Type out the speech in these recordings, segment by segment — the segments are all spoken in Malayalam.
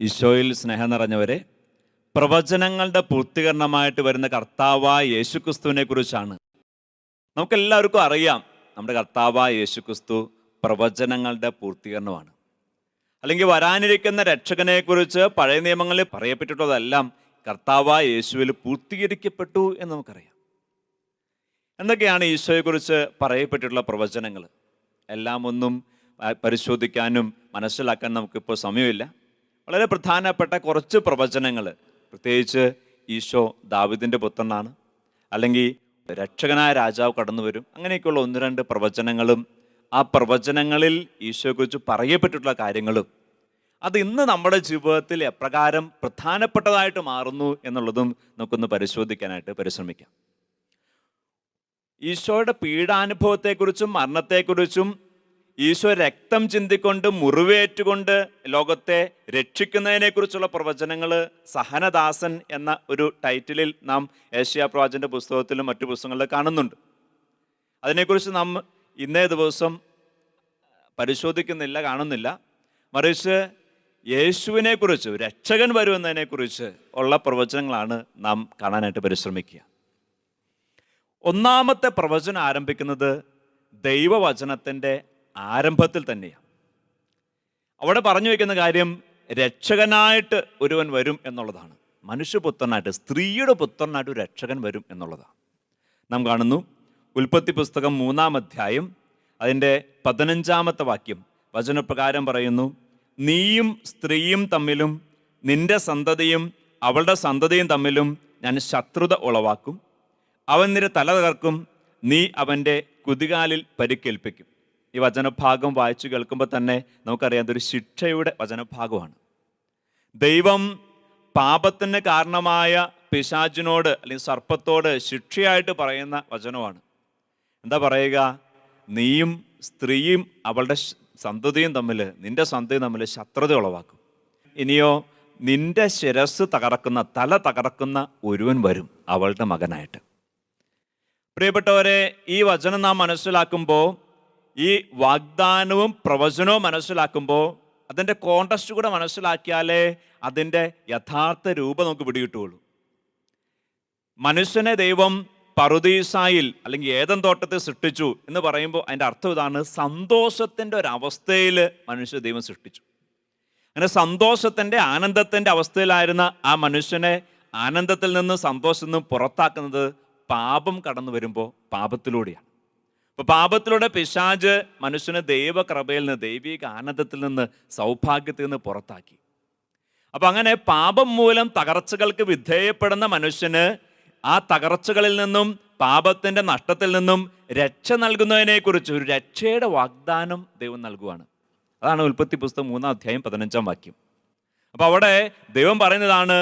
ഈശോയിൽ സ്നേഹം നിറഞ്ഞവരെ, പ്രവചനങ്ങളുടെ പൂർത്തീകരണമായിട്ട് വരുന്ന കർത്താവായ യേശുക്രിസ്തുവിനെ കുറിച്ചാണ്. നമുക്കെല്ലാവർക്കും അറിയാം, നമ്മുടെ കർത്താവായ യേശുക്രിസ്തു പ്രവചനങ്ങളുടെ പൂർത്തീകരണമാണ്. അല്ലെങ്കിൽ വരാനിരിക്കുന്ന രക്ഷകനെക്കുറിച്ച് പഴയ നിയമങ്ങളിൽ പറയപ്പെട്ടിട്ടുള്ളതെല്ലാം കർത്താവായ യേശുവിൽ പൂർത്തീകരിക്കപ്പെട്ടു എന്ന് നമുക്കറിയാം. എന്തൊക്കെയാണ് ഈശോയെക്കുറിച്ച് പറയപ്പെട്ടിട്ടുള്ള പ്രവചനങ്ങൾ? എല്ലാം ഒന്നും പരിശോധിക്കാനും മനസ്സിലാക്കാനും നമുക്കിപ്പോൾ സമയമില്ല. വളരെ പ്രധാനപ്പെട്ട കുറച്ച് പ്രവചനങ്ങൾ, പ്രത്യേകിച്ച് ഈശോ ദാവീദിൻ്റെ പുത്രനാണ്, അല്ലെങ്കിൽ രക്ഷകനായ രാജാവ് കടന്നു വരും, അങ്ങനെയൊക്കെയുള്ള ഒന്ന് രണ്ട് പ്രവചനങ്ങളും ആ പ്രവചനങ്ങളിൽ ഈശോയെക്കുറിച്ച് പറയപ്പെട്ടിട്ടുള്ള കാര്യങ്ങളും അത് ഇന്ന് നമ്മുടെ ജീവിതത്തിൽ എപ്രകാരം പ്രധാനപ്പെട്ടതായിട്ട് മാറുന്നു എന്നുള്ളതും നമുക്കൊന്ന് പരിശോധിക്കാനായിട്ട് പരിശ്രമിക്കാം. ഈശോയുടെ പീഡാനുഭവത്തെക്കുറിച്ചും മരണത്തെക്കുറിച്ചും ഈശോ രക്തം ചിന്തിക്കൊണ്ട് മുറിവേറ്റുകൊണ്ട് ലോകത്തെ രക്ഷിക്കുന്നതിനെക്കുറിച്ചുള്ള പ്രവചനങ്ങൾ സഹനദാസൻ എന്ന ഒരു ടൈറ്റിലിൽ നാം ഏഷ്യാ പ്രവാചകന്റെ പുസ്തകത്തിലും മറ്റു പുസ്തകങ്ങളിലും കാണുന്നുണ്ട്. അതിനെക്കുറിച്ച് നാം ഇന്നേ ദിവസം പരിശോധിക്കുന്നില്ല, കാണുന്നില്ല. മറിച്ച് യേശുവിനെക്കുറിച്ച്, രക്ഷകൻ വരുമെന്നതിനെക്കുറിച്ച് ഉള്ള പ്രവചനങ്ങളാണ് നാം കാണാനായിട്ട് പരിശ്രമിക്കുക. ഒന്നാമത്തെ പ്രവചനം ആരംഭിക്കുന്നത് ദൈവവചനത്തിൻ്റെ ആരംഭത്തിൽ തന്നെയാണ്. അവിടെ പറഞ്ഞു വയ്ക്കുന്ന കാര്യം രക്ഷകനായിട്ട് ഒരുവൻ വരും എന്നുള്ളതാണ്. മനുഷ്യപുത്രനായിട്ട്, സ്ത്രീയുടെ പുത്രനായിട്ട് ഒരു രക്ഷകൻ വരും എന്നുള്ളതാണ്. നാം കാണുന്നു ഉൽപ്പത്തി പുസ്തകം 3-ാം അധ്യായം അതിൻ്റെ 15-ാമത്തെ വാക്യം വചനപ്രകാരം പറയുന്നു: നീയും സ്ത്രീയും തമ്മിലും നിന്റെ സന്തതിയും അവളുടെ സന്തതിയും തമ്മിലും ഞാൻ ശത്രുത ഉളവാക്കും. അവൻ നിന്റെ തല തകർക്കും, നീ അവൻ്റെ കുതികാലിൽ പരിക്കേൽപ്പിക്കും. ഈ വചനഭാഗം വായിച്ചു കേൾക്കുമ്പോൾ തന്നെ നമുക്കറിയാം, ഇതൊരു ശിക്ഷയുടെ വചനഭാഗമാണ്. ദൈവം പാപത്തിന് കാരണമായ പിശാചിനോട് അല്ലെങ്കിൽ സർപ്പത്തോട് ശിക്ഷയായിട്ട് പറയുന്ന വചനമാണ്. എന്താ പറയുക? നീയും സ്ത്രീയും അവളുടെ സന്തതിയും തമ്മിൽ, നിന്റെ സന്തതിയും തമ്മിൽ ശത്രുത ഉളവാക്കും. ഇനിയോ നിന്റെ ശിരസ് തകർക്കുന്ന, തല തകർക്കുന്ന ഒരുവൻ വരും അവളുടെ മകനായിട്ട്. പ്രിയപ്പെട്ടവരെ, ഈ വചനം നാം മനസ്സിലാക്കുമ്പോൾ, ഈ വാഗ്ദാനവും പ്രവചനവും മനസ്സിലാക്കുമ്പോൾ അതിൻ്റെ കോണ്ടക്സ്റ്റ് കൂടെ മനസ്സിലാക്കിയാലേ അതിൻ്റെ യഥാർത്ഥ രൂപം നമുക്ക് പിടികിട്ടുകയുള്ളൂ. മനുഷ്യനെ ദൈവം പറുദീസായിൽ അല്ലെങ്കിൽ ഏദൻ തോട്ടത്തിൽ സൃഷ്ടിച്ചു എന്ന് പറയുമ്പോൾ അതിൻ്റെ അർത്ഥം ഇതാണ്: സന്തോഷത്തിൻ്റെ ഒരവസ്ഥയിൽ മനുഷ്യ ദൈവം സൃഷ്ടിച്ചു. അങ്ങനെ സന്തോഷത്തിൻ്റെ, ആനന്ദത്തിൻ്റെ അവസ്ഥയിലായിരുന്ന ആ മനുഷ്യനെ ആനന്ദത്തിൽ നിന്ന്, സന്തോഷത്തിൽ നിന്ന് പുറത്താക്കുന്നത് പാപം കടന്നു വരുമ്പോൾ പാപത്തിലൂടെയാണ്. അപ്പോൾ പാപത്തിലൂടെ പിശാച് മനുഷ്യനെ ദൈവകൃപയിൽ നിന്ന്, ദൈവിക ആനന്ദത്തിൽ നിന്ന്, സൗഭാഗ്യത്തിൽ നിന്ന് പുറത്താക്കി. അപ്പം അങ്ങനെ പാപം മൂലം തകർച്ചകൾക്ക് വിധേയപ്പെടുന്ന മനുഷ്യന് ആ തകർച്ചകളിൽ നിന്നും, പാപത്തിൻ്റെ നഷ്ടത്തിൽ നിന്നും രക്ഷ നൽകുന്നതിനെക്കുറിച്ച് ഒരു രക്ഷയുടെ വാഗ്ദാനം ദൈവം നൽകുവാണ്. അതാണ് ഉൽപ്പത്തി പുസ്തകം 3-ാം അധ്യായം 15-ാം വാക്യം. അപ്പോൾ അവിടെ ദൈവം പറയുന്നതാണ്,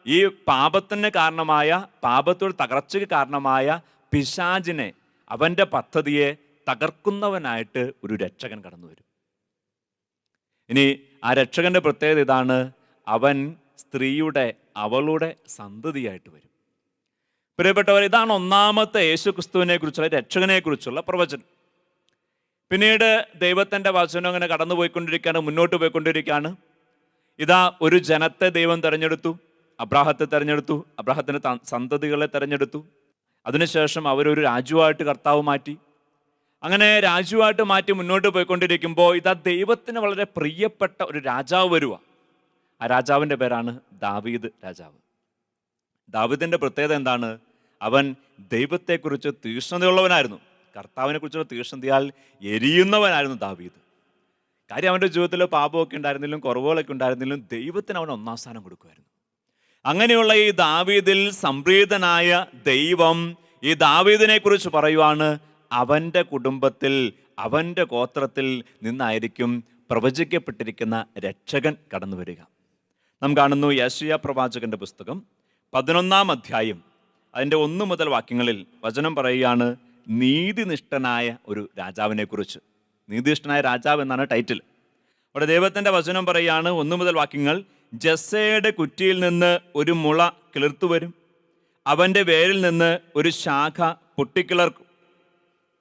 ഈ പാപത്തിന് കാരണമായ, പാപത്തോട് തകർച്ചയ്ക്ക് കാരണമായ പിശാചിനെ, അവൻ്റെ പദ്ധതിയെ തകർക്കുന്നവനായിട്ട് ഒരു രക്ഷകൻ കടന്നു വരും. ഇനി ആ രക്ഷകന്റെ പ്രത്യേകത ഇതാണ്: അവൻ സ്ത്രീയുടെ, അവളുടെ സന്തതിയായിട്ട് വരും. പ്രിയപ്പെട്ടവർ, ഇതാണ് ഒന്നാമത്തെ യേശുക്രിസ്തുവിനെ കുറിച്ചുള്ള, രക്ഷകനെ കുറിച്ചുള്ള പ്രവചനം. പിന്നീട് ദൈവത്തിൻ്റെ വചനം അങ്ങനെ കടന്നുപോയിക്കൊണ്ടിരിക്കുകയാണ്, മുന്നോട്ട് പോയിക്കൊണ്ടിരിക്കുകയാണ്. ഇതാ ഒരു ജനത്തെ ദൈവം തിരഞ്ഞെടുത്തു, അബ്രാഹത്തെ തിരഞ്ഞെടുത്തു, അബ്രാഹത്തിൻ്റെ സന്തതികളെ തിരഞ്ഞെടുത്തു. അതിനുശേഷം അവരൊരു രാജുവായിട്ട് കർത്താവ് മാറ്റി. അങ്ങനെ രാജുവായിട്ട് മാറ്റി മുന്നോട്ട് പോയിക്കൊണ്ടിരിക്കുമ്പോൾ ഇതാ ദൈവത്തിന് വളരെ പ്രിയപ്പെട്ട ഒരു രാജാവ് വരിക. ആ രാജാവിൻ്റെ പേരാണ് ദാവീദ് രാജാവ്. ദാവീദിൻ്റെ പ്രത്യേകത എന്താണ്? അവൻ ദൈവത്തെക്കുറിച്ച് തീക്ഷ്ണതയുള്ളവനായിരുന്നു. കർത്താവിനെ കുറിച്ചുള്ള തീക്ഷ്ണതയാൽ എരിയുന്നവനായിരുന്നു ദാവീദ്. കാര്യം, അവൻ്റെ ജീവിതത്തിൽ പാപമൊക്കെ ഉണ്ടായിരുന്നില്ലും, കുറവുകളൊക്കെ ഉണ്ടായിരുന്നില്ലും, ദൈവത്തിന് അവൻ ഒന്നാം സ്ഥാനം കൊടുക്കുമായിരുന്നു. അങ്ങനെയുള്ള ഈ ദാവീദിൽ സംപ്രീതനായ ദൈവം ഈ ദാവീദിനെ കുറിച്ച് പറയുവാണ്: അവൻ്റെ കുടുംബത്തിൽ, അവൻ്റെ ഗോത്രത്തിൽ നിന്നായിരിക്കും പ്രവചിക്കപ്പെട്ടിരിക്കുന്ന രക്ഷകൻ കടന്നു വരിക. നാം കാണുന്നു യെശയ്യാ പ്രവാചകന്റെ പുസ്തകം 11-ാം അധ്യായം അതിൻ്റെ 1 മുതൽ വാക്യങ്ങളിൽ വചനം പറയുകയാണ് നീതിനിഷ്ഠനായ ഒരു രാജാവിനെ കുറിച്ച്. നീതിനിഷ്ഠനായ രാജാവ് എന്നാണ് ടൈറ്റിൽ. അവിടെ ദൈവത്തിൻ്റെ വചനം പറയുകയാണ്, 1 മുതൽ വാക്യങ്ങൾ: ജസ്സയുടെ കുറ്റിയിൽ നിന്ന് ഒരു മുള കിളിർത്തു വരും, അവൻ്റെ വേരിൽ നിന്ന് ഒരു ശാഖ പൊട്ടിക്കിളർക്കും.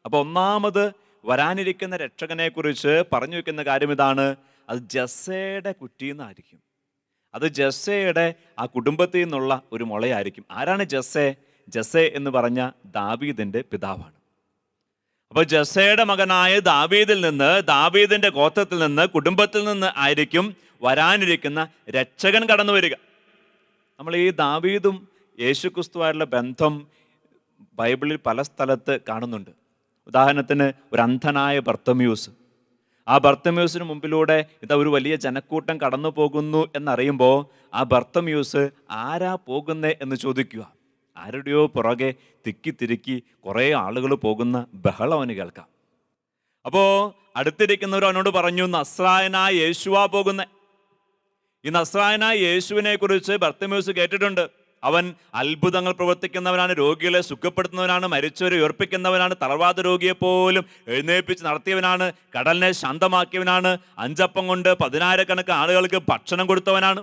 അപ്പോൾ ഒന്നാമത് വരാനിരിക്കുന്ന രക്ഷകനെ കുറിച്ച് പറഞ്ഞു വെക്കുന്ന കാര്യം ഇതാണ്: അത് ജസ്സയുടെ കുറ്റിയിൽ നിന്നായിരിക്കും. അത് ജസ്സയുടെ ആ കുടുംബത്തിൽ നിന്നുള്ള ഒരു മുളയായിരിക്കും. ആരാണ് ജസ്സെ? ജസ്സെ എന്ന് പറഞ്ഞ ദാവീദിന്റെ പിതാവാണ്. അപ്പോൾ ജസ്സയുടെ മകനായ ദാവീദിൽ നിന്ന്, ദാവീദിന്റെ ഗോത്രത്തിൽ നിന്ന്, കുടുംബത്തിൽ നിന്ന് ആയിരിക്കും വരാനിരിക്കുന്ന രക്ഷകൻ കടന്നു വരിക. നമ്മൾ ഈ ദാവീദും യേശുക്രിസ്തുവായിട്ടുള്ള ബന്ധം ബൈബിളിൽ പല സ്ഥലത്ത് കാണുന്നുണ്ട്. ഉദാഹരണത്തിന് ഒരു അന്ധനായ ബർത്തമ്യൂസ്, ആ ബർത്തമ്യൂസിന് മുമ്പിലൂടെ ഇതാ ഒരു വലിയ ജനക്കൂട്ടം കടന്നു പോകുന്നു എന്നറിയുമ്പോൾ ആ ബർത്തമ്യൂസ് ആരാ പോകുന്നേ എന്ന് ചോദിക്കുക. ആരുടെയോ പുറകെ തിക്കി തിരുക്കി കുറേ ആളുകൾ പോകുന്ന ബഹളം അവന് കേൾക്കാം. അപ്പോൾ അടുത്തിരിക്കുന്നവർ അവനോട് പറഞ്ഞു, നസ്രായനായ യേശുവാ പോകുന്നേ. ഈ നസ്രായനായ യേശുവിനെ കുറിച്ച് ബർത്തമ്യൂസ് കേട്ടിട്ടുണ്ട്. അവൻ അത്ഭുതങ്ങൾ പ്രവർത്തിക്കുന്നവനാണ്, രോഗികളെ സുഖപ്പെടുത്തുന്നവനാണ്, മരിച്ചവരെ ഉയർപ്പിക്കുന്നവനാണ്, തളർവാദ രോഗിയെ പോലും എഴുന്നേൽപ്പിച്ച് നടത്തിയവനാണ്, കടലിനെ ശാന്തമാക്കിയവനാണ്, 5 അപ്പം കൊണ്ട് 10,000 ആളുകൾക്ക് ഭക്ഷണം കൊടുത്തവനാണ്.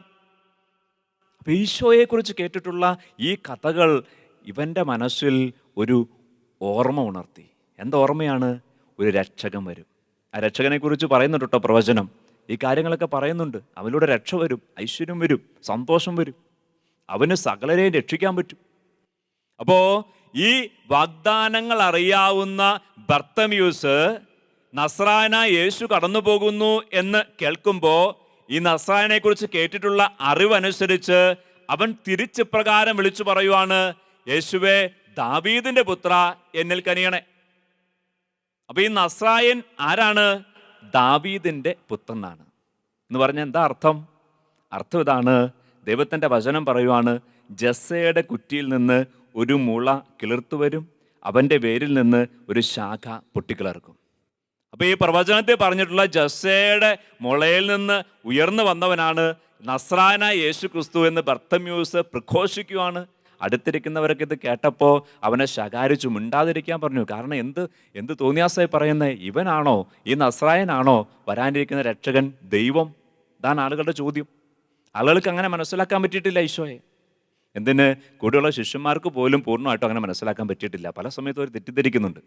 അപ്പം ഈശോയെക്കുറിച്ച് കേട്ടിട്ടുള്ള ഈ കഥകൾ ഇവൻ്റെ മനസ്സിൽ ഒരു ഓർമ്മ ഉണർത്തി. എന്താ ഓർമ്മയാണ്? ഒരു രക്ഷകൻ വരും. ആ രക്ഷകനെ കുറിച്ച് പറയുന്നുണ്ട് കേട്ടോ പ്രവചനം. ഈ കാര്യങ്ങളൊക്കെ പറയുന്നുണ്ട്. അവനിലൂടെ രക്ഷ വരും, ഐശ്വര്യം വരും, സന്തോഷം വരും, അവന് സകലരെയും രക്ഷിക്കാൻ പറ്റും. അപ്പോൾ ഈ വാഗ്ദാനങ്ങൾ അറിയാവുന്ന ബർത്തമ്യൂസ് നസ്രായനായ യേശു കടന്നു പോകുന്നു എന്ന് കേൾക്കുമ്പോൾ ഈ നസ്രായനെ കുറിച്ച് കേട്ടിട്ടുള്ള അറിവനുസരിച്ച് അവൻ തിരിച്ചിപ്രകാരം വിളിച്ചു പറയുവാണ്, യേശുവേ, ദാവീദിന്റെ പുത്ര, എന്നിൽ കനിയണേ. അപ്പൊ ഈ നസ്രായൻ ആരാണ്? ദാവീദിന്റെ പുത്രനാണ് എന്ന് പറഞ്ഞാൽ എന്താ അർത്ഥം? അർത്ഥം ഇതാണ്, ദൈവത്തിൻ്റെ വചനം പറയുവാണ്, ജസ്സയുടെ കുറ്റിയിൽ നിന്ന് ഒരു മുള കിളിർത്തു വരും, അവൻ്റെ വേരിൽ നിന്ന് ഒരു ശാഖ പൊട്ടിക്കിളർക്കും. അപ്പോൾ ഈ പ്രവചനത്തിൽ പറഞ്ഞിട്ടുള്ള ജസ്സയുടെ മുളയിൽ നിന്ന് ഉയർന്നു വന്നവനാണ് നസ്രായനായ യേശു ക്രിസ്തു എന്ന് ബർത്തമ്യൂസ് പ്രഘോഷിക്കുവാണ്. അടുത്തിരിക്കുന്നവരൊക്കെ ഇത് കേട്ടപ്പോൾ അവനെ ശകാരിച്ചു, മിണ്ടാതിരിക്കാൻ പറഞ്ഞു. കാരണം എന്ത് തോന്നിയാസായി പറയുന്നത്? ഇവനാണോ, ഈ നസ്രായനാണോ വരാനിരിക്കുന്ന രക്ഷകൻ, ദൈവം? ഇതാണ് ആളുകളുടെ ചോദ്യം. ആളുകൾക്ക് അങ്ങനെ മനസ്സിലാക്കാൻ പറ്റിയിട്ടില്ല ഈശോയെ. എന്തിന്? കൂടെയുള്ള ശിഷ്യന്മാർക്ക് പോലും പൂർണ്ണമായിട്ടും അങ്ങനെ മനസ്സിലാക്കാൻ പറ്റിയിട്ടില്ല. പല സമയത്തും അവർ തെറ്റിദ്ധരിക്കുന്നുണ്ട്.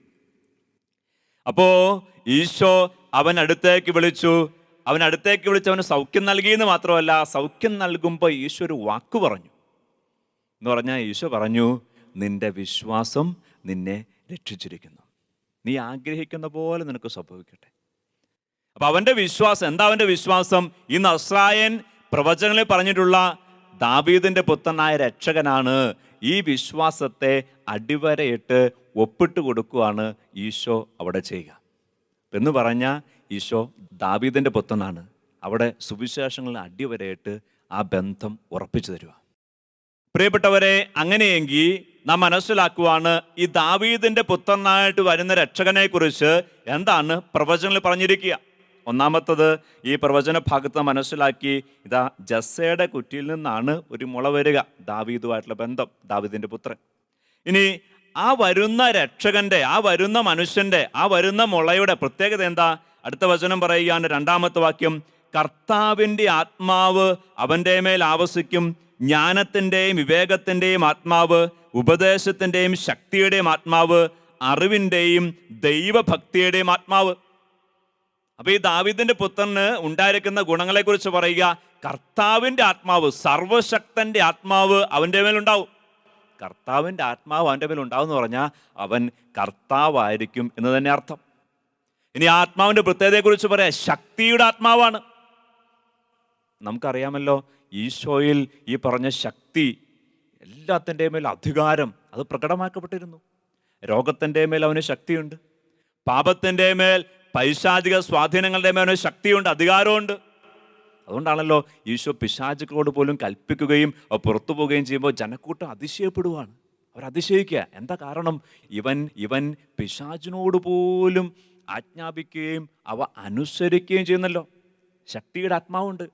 അപ്പോൾ ഈശോ അവൻ അടുത്തേക്ക് വിളിച്ചു. അവന് സൗഖ്യം നൽകിയെന്ന് മാത്രമല്ല, സൗഖ്യം നൽകുമ്പോൾ ഈശോ ഒരു വാക്ക് പറഞ്ഞു. എന്ന് പറഞ്ഞാൽ ഈശോ പറഞ്ഞു, നിന്റെ വിശ്വാസം നിന്നെ രക്ഷിച്ചിരിക്കുന്നു, നീ ആഗ്രഹിക്കുന്ന പോലെ നിനക്ക് സംഭവിക്കട്ടെ. അപ്പം അവൻ്റെ വിശ്വാസം എന്താ? അവൻ്റെ വിശ്വാസം ഈ നസ്രായൻ പ്രവചനങ്ങളിൽ പറഞ്ഞിട്ടുള്ള ദാവീദിന്റെ പുത്രനായ രക്ഷകനാണ്. ഈ വിശ്വാസത്തെ അടിവരയിട്ട് ഒപ്പിട്ട് കൊടുക്കുകയാണ് ഈശോ അവിടെ ചെയ്യുക. എന്ന് പറഞ്ഞാൽ ഈശോ ദാവീദിന്റെ പുത്രനാണ്. അവിടെ സുവിശേഷങ്ങളിൽ അടിവരയിട്ട് ആ ബന്ധം ഉറപ്പിച്ചു തരിക. പ്രിയപ്പെട്ടവരെ, അങ്ങനെയെങ്കിൽ നാം മനസ്സിലാക്കുവാണ് ഈ ദാവീദിന്റെ പുത്രനായിട്ട് വരുന്ന രക്ഷകനെ കുറിച്ച് എന്താണ് പ്രവചനങ്ങളിൽ പറഞ്ഞിരിക്കുക. ഒന്നാമത്തത്, ഈ പ്രവചന ഭാഗത്ത് മനസ്സിലാക്കി, ഇതാ ജസ്സയുടെ കുറ്റിയിൽ നിന്നാണ് ഒരു മുള വരിക, ദാവീദുമായിട്ടുള്ള ബന്ധം, ദാവീദിന്റെ പുത്രൻ. ഇനി ആ വരുന്ന രക്ഷകന്റെ, ആ വരുന്ന മനുഷ്യന്റെ, ആ വരുന്ന മുളയുടെ പ്രത്യേകത എന്താ? അടുത്ത വചനം പറയുകയാണ്, 2-ാമത്തെ വാക്യം, കർത്താവിൻ്റെ ആത്മാവ് അവൻ്റെ മേൽ ആവസിക്കും, ജ്ഞാനത്തിൻ്റെയും വിവേകത്തിൻ്റെയും ആത്മാവ്, ഉപദേശത്തിൻ്റെയും ശക്തിയുടെയും ആത്മാവ്, അറിവിൻ്റെയും ദൈവഭക്തിയുടെയും ആത്മാവ്. അപ്പൊ ഈ ദാവീദിന്റെ പുത്രന് ഉണ്ടായിരിക്കുന്ന ഗുണങ്ങളെക്കുറിച്ച് പറയുക, കർത്താവിൻ്റെ ആത്മാവ്, സർവശക്തന്റെ ആത്മാവ് അവൻ്റെ മേലുണ്ടാവും. കർത്താവിൻ്റെ ആത്മാവ് അവൻ്റെ മേലുണ്ടാവും എന്ന് പറഞ്ഞാൽ അവൻ കർത്താവായിരിക്കും എന്ന് തന്നെ അർത്ഥം. ഇനി ആത്മാവിൻ്റെ പ്രത്യേകതയെക്കുറിച്ച് പറയാം, ശക്തിയുടെ ആത്മാവാണ്. നമുക്കറിയാമല്ലോ, ഈശോയിൽ ഈ പറഞ്ഞ ശക്തി, എല്ലാത്തിൻ്റെ മേൽ അധികാരം, അത് പ്രകടമാക്കപ്പെട്ടിരുന്നു. രോഗത്തിൻ്റെ മേൽ അവന് ശക്തിയുണ്ട്, പാപത്തിൻ്റെ മേൽ, പൈശാചിക സ്വാധീനങ്ങളുടെ മേൽ അവന് ശക്തിയുണ്ട്, അധികാരമുണ്ട്. അതുകൊണ്ടാണല്ലോ ഈശോ പിശാചുക്കളോട് പോലും കൽപ്പിക്കുകയും പുറത്തു പോവുകയും ചെയ്യുമ്പോൾ ജനക്കൂട്ടം അതിശയപ്പെടുവാണ്. അവരതിശയിക്കുക. എന്താ കാരണം? ഇവൻ പിശാചിനോട് പോലും ആജ്ഞാപിക്കുകയും അവ അനുസരിക്കുകയും ചെയ്യുന്നല്ലോ. ശക്തിയുടെ ആത്മാവുണ്ട്.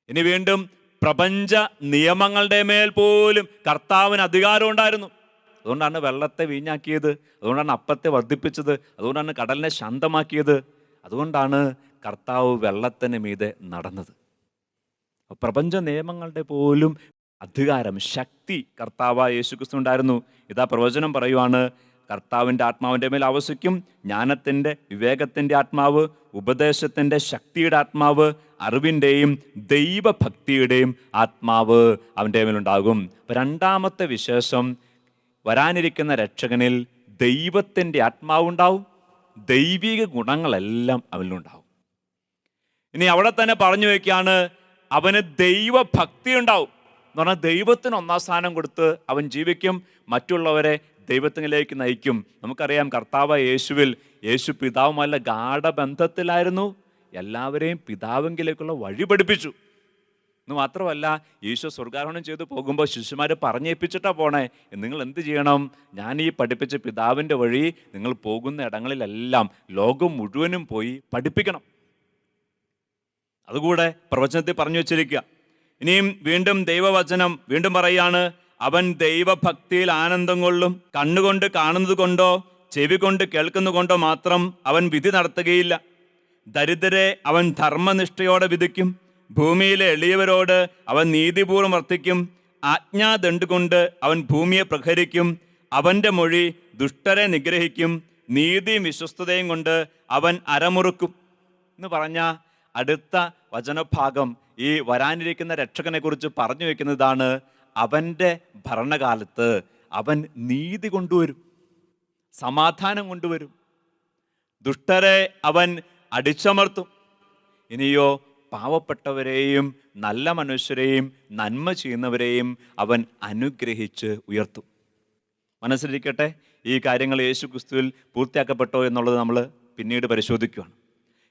ഇനി വീണ്ടും പ്രപഞ്ച നിയമങ്ങളുടെ മേൽ പോലും കർത്താവിന് അധികാരം ഉണ്ടായിരുന്നു. അതുകൊണ്ടാണ് വെള്ളത്തെ വീഞ്ഞാക്കിയത്, അതുകൊണ്ടാണ് അപ്പത്തെ വർദ്ധിപ്പിച്ചത്, അതുകൊണ്ടാണ് കടലിനെ ശാന്തമാക്കിയത്, അതുകൊണ്ടാണ് കർത്താവ് വെള്ളത്തിന് മീതെ നടന്നത്. പ്രപഞ്ച നിയമങ്ങളുടെ പോലും അധികാരം, ശക്തി കർത്താവായ യേശുക്രിസ്തു ഉണ്ടായിരുന്നു. ഇതാ പ്രവചനം പറയുവാണ്, കർത്താവിൻ്റെ ആത്മാവിൻ്റെ മേൽ ആവസിക്കും. ജ്ഞാനത്തിൻ്റെ, വിവേകത്തിൻ്റെ ആത്മാവ്, ഉപദേശത്തിൻ്റെ, ശക്തിയുടെ ആത്മാവ്, അറിവിൻ്റെയും ദൈവഭക്തിയുടെയും ആത്മാവ് അവൻ്റെ മേലുണ്ടാകും. രണ്ടാമത്തെ വിശേഷം, വരാനിരിക്കുന്ന രക്ഷകനിൽ ദൈവത്തിൻ്റെ ആത്മാവുണ്ടാവും, ദൈവിക ഗുണങ്ങളെല്ലാം അവനിലുണ്ടാവും. ഇനി അവിടെ തന്നെ പറഞ്ഞു വയ്ക്കുകയാണ്, അവന് ദൈവഭക്തി ഉണ്ടാവും എന്ന് പറഞ്ഞാൽ ദൈവത്തിന് ഒന്നാം സ്ഥാനം കൊടുത്ത് അവൻ ജീവിക്കും, മറ്റുള്ളവരെ ദൈവത്തിലേക്ക് നയിക്കും. നമുക്കറിയാം കർത്താവ് യേശുവിൽ യേശു പിതാവുമല്ല ഗാഢബന്ധത്തിലായിരുന്നു, എല്ലാവരെയും പിതാവെങ്കിലേക്കുള്ള വഴി പഠിപ്പിച്ചു എന്ന് മാത്രമല്ല, ഈശോ സ്വർഗാരോഹണം ചെയ്ത് പോകുമ്പോൾ ശിശുമാർ പറഞ്ഞേൽപ്പിച്ചിട്ടാ പോണേ, നിങ്ങൾ എന്ത് ചെയ്യണം, ഞാൻ ഈ പഠിപ്പിച്ച പിതാവിൻ്റെ വഴി നിങ്ങൾ പോകുന്ന ഇടങ്ങളിലെല്ലാം ലോകം മുഴുവനും പോയി പഠിപ്പിക്കണം. അതുകൂടെ പ്രവചനത്തിൽ പറഞ്ഞു വച്ചിരിക്കുക. ഇനിയും വീണ്ടും ദൈവവചനം വീണ്ടും പറയാണ്, അവൻ ദൈവഭക്തിയിൽ ആനന്ദം കൊള്ളും, കണ്ണുകൊണ്ട് കാണുന്നത് കൊണ്ടോ ചെവി കൊണ്ട് കേൾക്കുന്നത് കൊണ്ടോ മാത്രം അവൻ വിധി നടത്തുകയില്ല. ദരിദ്രരെ അവൻ ധർമ്മനിഷ്ഠയോടെ വിധിക്കും, ഭൂമിയിലെ എളിയവരോട് അവൻ നീതിപൂർവ്വം വർത്തിക്കും. ആജ്ഞാദണ്ഡ് കൊണ്ട് അവൻ ഭൂമിയെ പ്രഹരിക്കും, അവൻ്റെ മൊഴി ദുഷ്ടരെ നിഗ്രഹിക്കും, നീതിയും വിശ്വസ്തതയും കൊണ്ട് അവൻ അരമുറുക്കും എന്ന് പറഞ്ഞ അടുത്ത വചനഭാഗം ഈ വരാനിരിക്കുന്ന രക്ഷകനെ കുറിച്ച് പറഞ്ഞു വെക്കുന്നതാണ്. അവൻ്റെ ഭരണകാലത്ത് അവൻ നീതി കൊണ്ടുവരും, സമാധാനം കൊണ്ടുവരും, ദുഷ്ടരെ അവൻ അടിച്ചമർത്തും. ഇനിയോ പാവപ്പെട്ടവരെയും നല്ല മനുഷ്യരെയും നന്മ ചെയ്യുന്നവരെയും അവൻ അനുഗ്രഹിച്ച് ഉയർത്തും. മനസ്സിലിരിക്കട്ടെ, ഈ കാര്യങ്ങൾ യേശു ക്രിസ്തുവിൽ പൂർത്തിയാക്കപ്പെട്ടോ എന്നുള്ളത് നമ്മൾ പിന്നീട് പരിശോധിക്കുകയാണ്.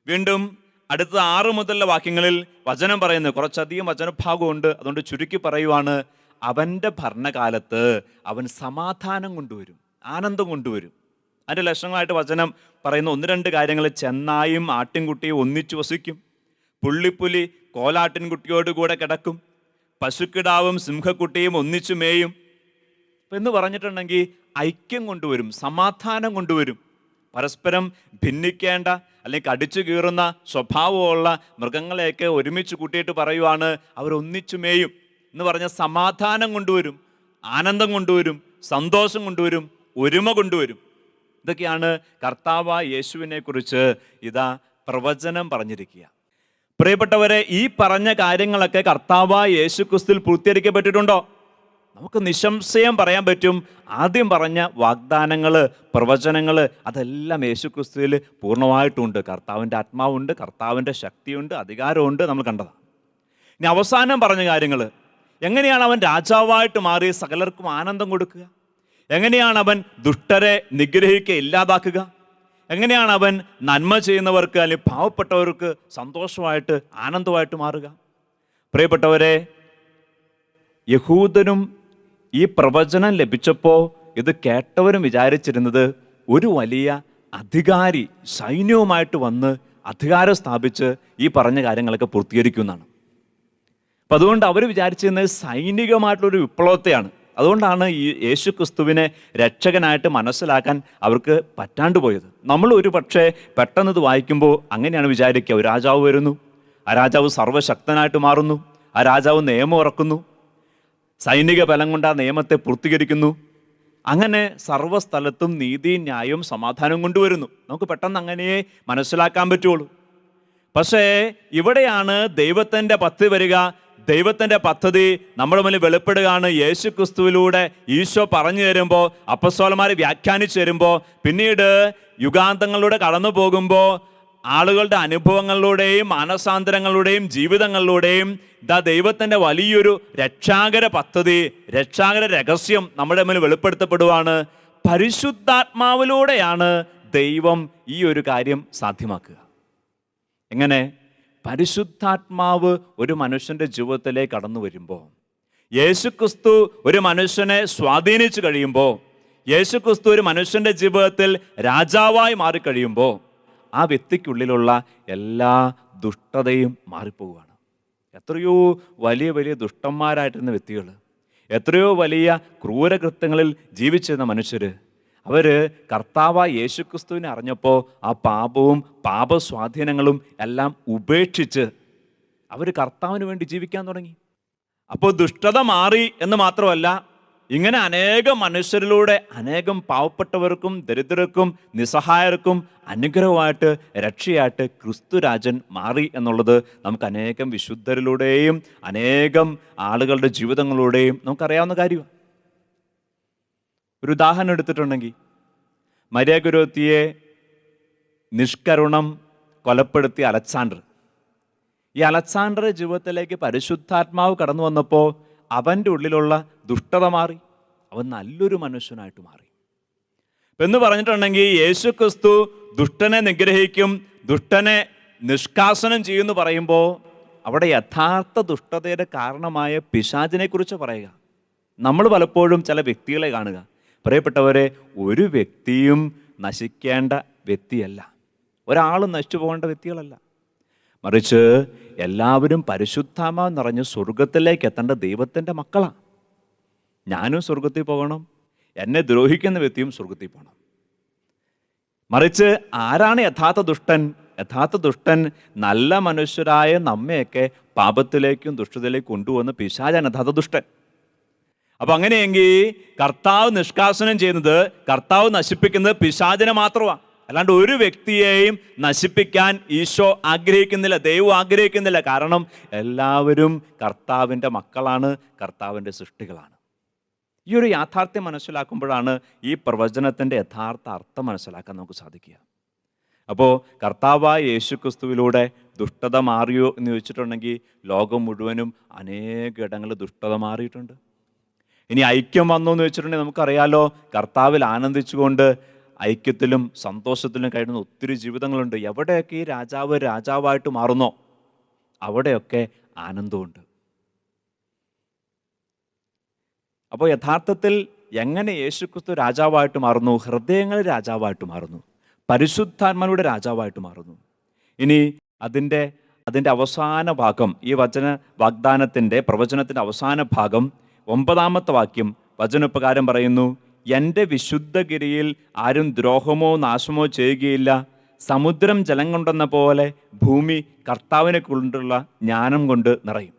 വീണ്ടും അടുത്ത 6 മുതലുള്ള വാക്യങ്ങളിൽ വചനം പറയുന്നത് കുറച്ചധികം വചനഭാഗമുണ്ട്, അതുകൊണ്ട് ചുരുക്കി പറയുവാണ്. അവൻ്റെ ഭരണകാലത്ത് അവൻ സമാധാനം കൊണ്ടുവരും, ആനന്ദം കൊണ്ടുവരും. അതിൻ്റെ ലക്ഷണങ്ങളായിട്ട് വചനം പറയുന്ന 1-2 കാര്യങ്ങൾ. ചെന്നായും ആട്ടിൻകുട്ടിയും ഒന്നിച്ചു വസിക്കും, പുള്ളിപ്പുലി കോലാട്ടിൻകുട്ടിയോടുകൂടെ കിടക്കും, പശുക്കിടാവും സിംഹക്കുട്ടിയും ഒന്നിച്ചു മേയും എന്ന് പറഞ്ഞിട്ടുണ്ടെങ്കിൽ ഐക്യം കൊണ്ടുവരും, സമാധാനം കൊണ്ടുവരും. പരസ്പരം ഭിന്നിക്കേണ്ട അല്ലെങ്കിൽ കടിച്ചു കീറുന്ന സ്വഭാവമുള്ള മൃഗങ്ങളെയൊക്കെ ഒരുമിച്ച് കൂട്ടിയിട്ട് പറയുവാണ് അവരൊന്നിച്ചു മേയും എന്ന് പറഞ്ഞ സമാധാനം കൊണ്ടുവരും, ആനന്ദം കൊണ്ടുവരും, സന്തോഷം കൊണ്ടുവരും, ഒരുമ കൊണ്ടുവരും. ഇതൊക്കെയാണ് കർത്താവ് യേശുവിനെ കുറിച്ച് ഇതാ പ്രവചനം പറഞ്ഞിരിക്കുക. പ്രിയപ്പെട്ടവരെ, ഈ പറഞ്ഞ കാര്യങ്ങളൊക്കെ കർത്താവ് യേശു ക്രിസ്തുവിൽ പൂർത്തീകരിക്കപ്പെട്ടിട്ടുണ്ടോ? നമുക്ക് നിസ്സംശയം പറയാൻ പറ്റും. ആദ്യം പറഞ്ഞ വാഗ്ദാനങ്ങൾ, പ്രവചനങ്ങൾ അതെല്ലാം യേശു ക്രിസ്തുവിൽ പൂർണ്ണമായിട്ടുണ്ട്. കർത്താവിൻ്റെ ആത്മാവുണ്ട്, കർത്താവിൻ്റെ ശക്തിയുണ്ട്, അധികാരമുണ്ട്, നമ്മൾ കണ്ടതാണ്. ഇനി അവസാനം പറഞ്ഞ കാര്യങ്ങൾ, എങ്ങനെയാണ് അവൻ രാജാവായിട്ട് മാറി സകലർക്കും ആനന്ദം കൊടുക്കുക, എങ്ങനെയാണ് അവൻ ദുഷ്ടരെ നിഗ്രഹിക്കുക, ഇല്ലാതാക്കുക, എങ്ങനെയാണ് അവൻ നന്മ ചെയ്യുന്നവർക്ക് അല്ലെങ്കിൽ പാവപ്പെട്ടവർക്ക് സന്തോഷമായിട്ട് ആനന്ദമായിട്ട് മാറുക. പ്രിയപ്പെട്ടവരെ, യഹൂദനും ഈ പ്രവചനം ലഭിച്ചപ്പോൾ ഇത് കേട്ടവരും വിചാരിച്ചിരുന്നത് ഒരു വലിയ അധികാരി സൈന്യവുമായിട്ട് വന്ന് അധികാരം സ്ഥാപിച്ച് ഈ പറഞ്ഞ കാര്യങ്ങളൊക്കെ പൂർത്തീകരിക്കുമെന്നാണ്. അപ്പം അതുകൊണ്ട് അവർ വിചാരിച്ചിരുന്നത് സൈനികമായിട്ടുള്ളൊരു വിപ്ലവത്തെയാണ്. അതുകൊണ്ടാണ് ഈ യേശു ക്രിസ്തുവിനെ രക്ഷകനായിട്ട് മനസ്സിലാക്കാൻ അവർക്ക് പറ്റാണ്ട് പോയത്. നമ്മൾ ഒരു പക്ഷേ പെട്ടെന്ന് ഇത് വായിക്കുമ്പോൾ അങ്ങനെയാണ് വിചാരിക്കുക, ഒരു രാജാവ് വരുന്നു, ആ രാജാവ് സർവ്വശക്തനായിട്ട് മാറുന്നു, ആ രാജാവ് നിയമം ഇറക്കുന്നു, സൈനിക ബലം കൊണ്ട് ആ നിയമത്തെ പൂർത്തീകരിക്കുന്നു, അങ്ങനെ സർവ്വസ്ഥലത്തും നീതിയും ന്യായവും സമാധാനവും കൊണ്ടുവരുന്നു. നമുക്ക് പെട്ടെന്ന് അങ്ങനെയേ മനസ്സിലാക്കാൻ പറ്റുള്ളൂ. പക്ഷേ ഇവിടെയാണ് ദൈവത്തിൻ്റെ പദ്ധതി വരിക. ദൈവത്തിൻ്റെ പദ്ധതി നമ്മുടെ മുന്നിൽ വെളിപ്പെടുകയാണ്. യേശു ക്രിസ്തുവിലൂടെ ഈശോ പറഞ്ഞു തരുമ്പോൾ, അപ്പസ്തോലന്മാർ വ്യാഖ്യാനിച്ചു തരുമ്പോൾ, പിന്നീട് യുഗാന്തങ്ങളിലൂടെ കടന്നു പോകുമ്പോൾ ആളുകളുടെ അനുഭവങ്ങളിലൂടെയും മാനസാന്തരങ്ങളുടെയും ജീവിതങ്ങളിലൂടെയും ദൈവത്തിൻ്റെ വലിയൊരു രക്ഷാകര പദ്ധതി, രക്ഷാകര രഹസ്യം നമ്മുടെ മുന്നിൽ വെളിപ്പെടുത്തപ്പെടുവാണ്. പരിശുദ്ധാത്മാവിലൂടെയാണ് ദൈവം ഈ ഒരു കാര്യം സാധ്യമാക്കുക. എങ്ങനെ? പരിശുദ്ധാത്മാവ് ഒരു മനുഷ്യൻ്റെ ജീവിതത്തിലേക്ക് കടന്നു വരുമ്പോൾ, യേശുക്രിസ്തു ഒരു മനുഷ്യനെ സ്വാധീനിച്ചു കഴിയുമ്പോൾ, യേശുക്രിസ്തു ഒരു മനുഷ്യൻ്റെ ജീവിതത്തിൽ രാജാവായി മാറിക്കഴിയുമ്പോൾ ആ വ്യക്തിക്കുള്ളിലുള്ള എല്ലാ ദുഷ്ടതയും മാറിപ്പോവുകയാണ്. എത്രയോ വലിയ വലിയ ദുഷ്ടന്മാരായിട്ടിരുന്ന വ്യക്തികൾ, എത്രയോ വലിയ ക്രൂരകൃത്യങ്ങളിൽ ജീവിച്ചിരുന്ന മനുഷ്യർ, അവർ കർത്താവായ യേശുക്രിസ്തുവിനെ അറിഞ്ഞപ്പോൾ ആ പാപവും പാപസ്വാധീനങ്ങളും എല്ലാം ഉപേക്ഷിച്ച് അവർ കർത്താവിന് വേണ്ടി ജീവിക്കാൻ തുടങ്ങി. അപ്പോൾ ദുഷ്ടത മാറി എന്ന് മാത്രമല്ല, ഇങ്ങനെ അനേകം മനുഷ്യരിലൂടെ അനേകം പാവപ്പെട്ടവർക്കും ദരിദ്രർക്കും നിസ്സഹായർക്കും അനുഗ്രഹമായിട്ട് രക്ഷയായിട്ട് ക്രിസ്തുരാജൻ മാറി എന്നുള്ളത് നമുക്ക് അനേകം വിശുദ്ധരിലൂടെയും അനേകം ആളുകളുടെ ജീവിതങ്ങളിലൂടെയും നമുക്കറിയാവുന്ന കാര്യമാണ്. ഒരു ഉദാഹരണം എടുത്തിട്ടുണ്ടെങ്കിൽ, മരിയ ഗുരുത്തിയെ നിഷ്കരുണം കൊലപ്പെടുത്തിയ അലക്സാണ്ടർ. ഈ അലക്സാണ്ടറുടെ ജീവിതത്തിലേക്ക് പരിശുദ്ധാത്മാവ് കടന്നു വന്നപ്പോൾ അവൻ്റെ ഉള്ളിലുള്ള ദുഷ്ടത മാറി, അവൻ നല്ലൊരു മനുഷ്യനായിട്ട് മാറി. എന്ന് പറഞ്ഞിട്ടുണ്ടെങ്കിൽ യേശു ക്രിസ്തു ദുഷ്ടനെ നിഗ്രഹിക്കും, ദുഷ്ടനെ നിഷ്കാസനം ചെയ്യുമെന്ന് പറയുമ്പോൾ അവിടെ യഥാർത്ഥ ദുഷ്ടതയുടെ കാരണമായ പിശാചിനെ കുറിച്ച് പറയുക. നമ്മൾ പലപ്പോഴും ചില വ്യക്തികളെ കാണുക, പ്രിയപ്പെട്ടവരെ, ഒരു വ്യക്തിയും നശിക്കേണ്ട വ്യക്തിയല്ല, ഒരാളും നശിച്ചു പോകേണ്ട വ്യക്തികളല്ല, മറിച്ച് എല്ലാവരും പരിശുദ്ധാത്മാവ് നിറഞ്ഞ് സ്വർഗത്തിലേക്ക് എത്തേണ്ട ദൈവത്തിൻ്റെ മക്കളാണ്. ഞാനും സ്വർഗത്തിൽ പോകണം, എന്നെ ദ്രോഹിക്കുന്ന വ്യക്തിയും സ്വർഗത്തിൽ പോകണം. മറിച്ച് ആരാണ് യഥാർത്ഥ ദുഷ്ടൻ? യഥാർത്ഥ ദുഷ്ടൻ നല്ല മനുഷ്യരായ നമ്മയൊക്കെ പാപത്തിലേക്കും ദുഷ്ടതയിലേക്കും കൊണ്ടുവന്ന് പിശാചാണ് യഥാർത്ഥ ദുഷ്ടൻ. അപ്പം അങ്ങനെയെങ്കിൽ കർത്താവ് നിഷ്കാസനം ചെയ്യുന്നത്, കർത്താവ് നശിപ്പിക്കുന്നത് പിശാചിനെ മാത്രമാണ്, അല്ലാണ്ട് ഒരു വ്യക്തിയെയും നശിപ്പിക്കാൻ ഈശോ ആഗ്രഹിക്കുന്നില്ല, ദൈവം ആഗ്രഹിക്കുന്നില്ല. കാരണം എല്ലാവരും കർത്താവിൻ്റെ മക്കളാണ്, കർത്താവിൻ്റെ സൃഷ്ടികളാണ്. ഈ ഒരു യാഥാർത്ഥ്യം മനസ്സിലാക്കുമ്പോഴാണ് ഈ പ്രവചനത്തിൻ്റെ യഥാർത്ഥ അർത്ഥം മനസ്സിലാക്കാൻ നമുക്ക് സാധിക്കുക. അപ്പോൾ കർത്താവായ യേശു ക്രിസ്തുവിലൂടെ ദുഷ്ടത മാറിയോ എന്ന് ചോദിച്ചിട്ടുണ്ടെങ്കിൽ ലോകം മുഴുവനും അനേക ഇടങ്ങളിൽ ദുഷ്ടത മാറിയിട്ടുണ്ട്. ഇനി ഐക്യം വന്നോ എന്ന് വെച്ചിട്ടുണ്ടെങ്കിൽ നമുക്കറിയാലോ, കർത്താവിൽ ആനന്ദിച്ചുകൊണ്ട് ഐക്യത്തിലും സന്തോഷത്തിലും കഴിയുന്ന ഒത്തിരി ജീവിതങ്ങളുണ്ട്. എവിടെയൊക്കെ ഈ രാജാവ് രാജാവായിട്ട് മാറുന്നോ അവിടെയൊക്കെ ആനന്ദമുണ്ട്. അപ്പോൾ യഥാർത്ഥത്തിൽ എങ്ങനെ യേശുക്രിസ്തു രാജാവായിട്ട് മാറുന്നു? ഹൃദയങ്ങളിൽ രാജാവായിട്ട് മാറുന്നു, പരിശുദ്ധാത്മാവിലൂടെ രാജാവായിട്ട് മാറുന്നു. ഇനി അതിൻ്റെ അവസാന ഭാഗം, ഈ വാഗ്ദാനത്തിൻ്റെ പ്രവചനത്തിൻ്റെ അവസാന ഭാഗം 9-ാമത്തെ വാക്യം വചനപ്രകാരം പറയുന്നു, എൻ്റെ വിശുദ്ധഗിരിയിൽ ആരും ദ്രോഹമോ നാശമോ ചെയ്യുകയില്ല. സമുദ്രം ജലം കൊണ്ടെന്ന പോലെ ഭൂമി കർത്താവിനെ കൊണ്ടുള്ള ജ്ഞാനം കൊണ്ട് നിറയും.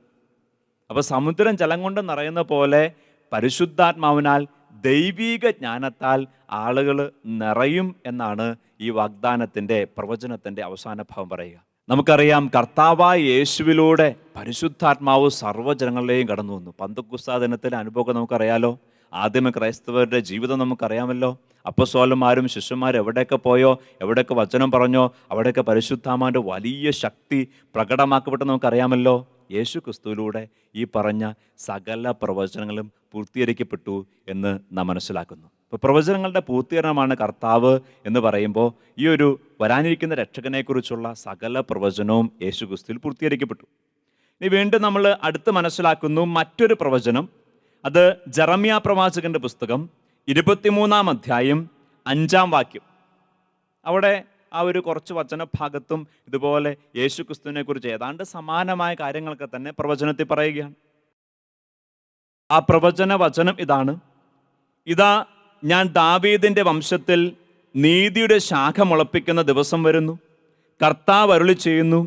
അപ്പോൾ സമുദ്രം ജലം കൊണ്ട് നിറയുന്ന പോലെ പരിശുദ്ധാത്മാവിനാൽ ദൈവീക ജ്ഞാനത്താൽ ആളുകൾ നിറയും എന്നാണ് ഈ വാഗ്ദാനത്തിൻ്റെ പ്രവചനത്തിൻ്റെ അവസാന ഭാഗം പറയുക. നമുക്കറിയാം, കർത്താവായ യേശുവിലൂടെ പരിശുദ്ധാത്മാവ് സർവ്വജനങ്ങളിലെയും കടന്നു വന്നു. പന്തക്കുസ്താ ദിനത്തിലെ അനുഭവം നമുക്കറിയാലോ. ആദ്യമേ ക്രൈസ്തവരുടെ ജീവിതം നമുക്കറിയാമല്ലോ. അപ്പസ്തോലന്മാരും ശിഷ്യന്മാരും എവിടെയൊക്കെ പോയോ, എവിടെയൊക്കെ വചനം പറഞ്ഞോ, അവിടെയൊക്കെ പരിശുദ്ധാത്മാവിൻ്റെ വലിയ ശക്തി പ്രകടമാക്കപ്പെട്ടെന്ന് നമുക്കറിയാമല്ലോ. യേശു ക്രിസ്തുവിലൂടെ ഈ പറഞ്ഞ സകല പ്രവചനങ്ങളും പൂർത്തീകരിക്കപ്പെട്ടു എന്ന് നാം മനസ്സിലാക്കുന്നു. ഇപ്പോൾ പ്രവചനങ്ങളുടെ പൂർത്തീകരണമാണ് കർത്താവ് എന്ന് പറയുമ്പോൾ ഈ ഒരു വരാനിരിക്കുന്ന രക്ഷകനെക്കുറിച്ചുള്ള സകല പ്രവചനവും യേശു ക്രിസ്തുവിൽ പൂർത്തീകരിക്കപ്പെട്ടു. ഇനി വീണ്ടും നമ്മൾ അടുത്ത് മനസ്സിലാക്കുന്നു മറ്റൊരു പ്രവചനം. അത് ജെറമ്യാ പ്രവാചകന്റെ പുസ്തകം 23-ാം അധ്യായം 5-ാം വാക്യം. അവിടെ ആ ഒരു കുറച്ച് വചനഭാഗത്തും ഇതുപോലെ യേശു ക്രിസ്തുവിനെ കുറിച്ച് ഏതാണ്ട് സമാനമായ കാര്യങ്ങളൊക്കെ തന്നെ പ്രവചനത്തിൽ പറയുകയാണ്. ആ പ്രവചന വചനം ഇതാണ്: ഇതാ, ഞാൻ ദാവീദിൻ്റെ വംശത്തിൽ നീതിയുടെ ശാഖ മുളപ്പിക്കുന്ന ദിവസം വരുന്നു. കർത്താവ് അരുളി ചെയ്യുന്നു,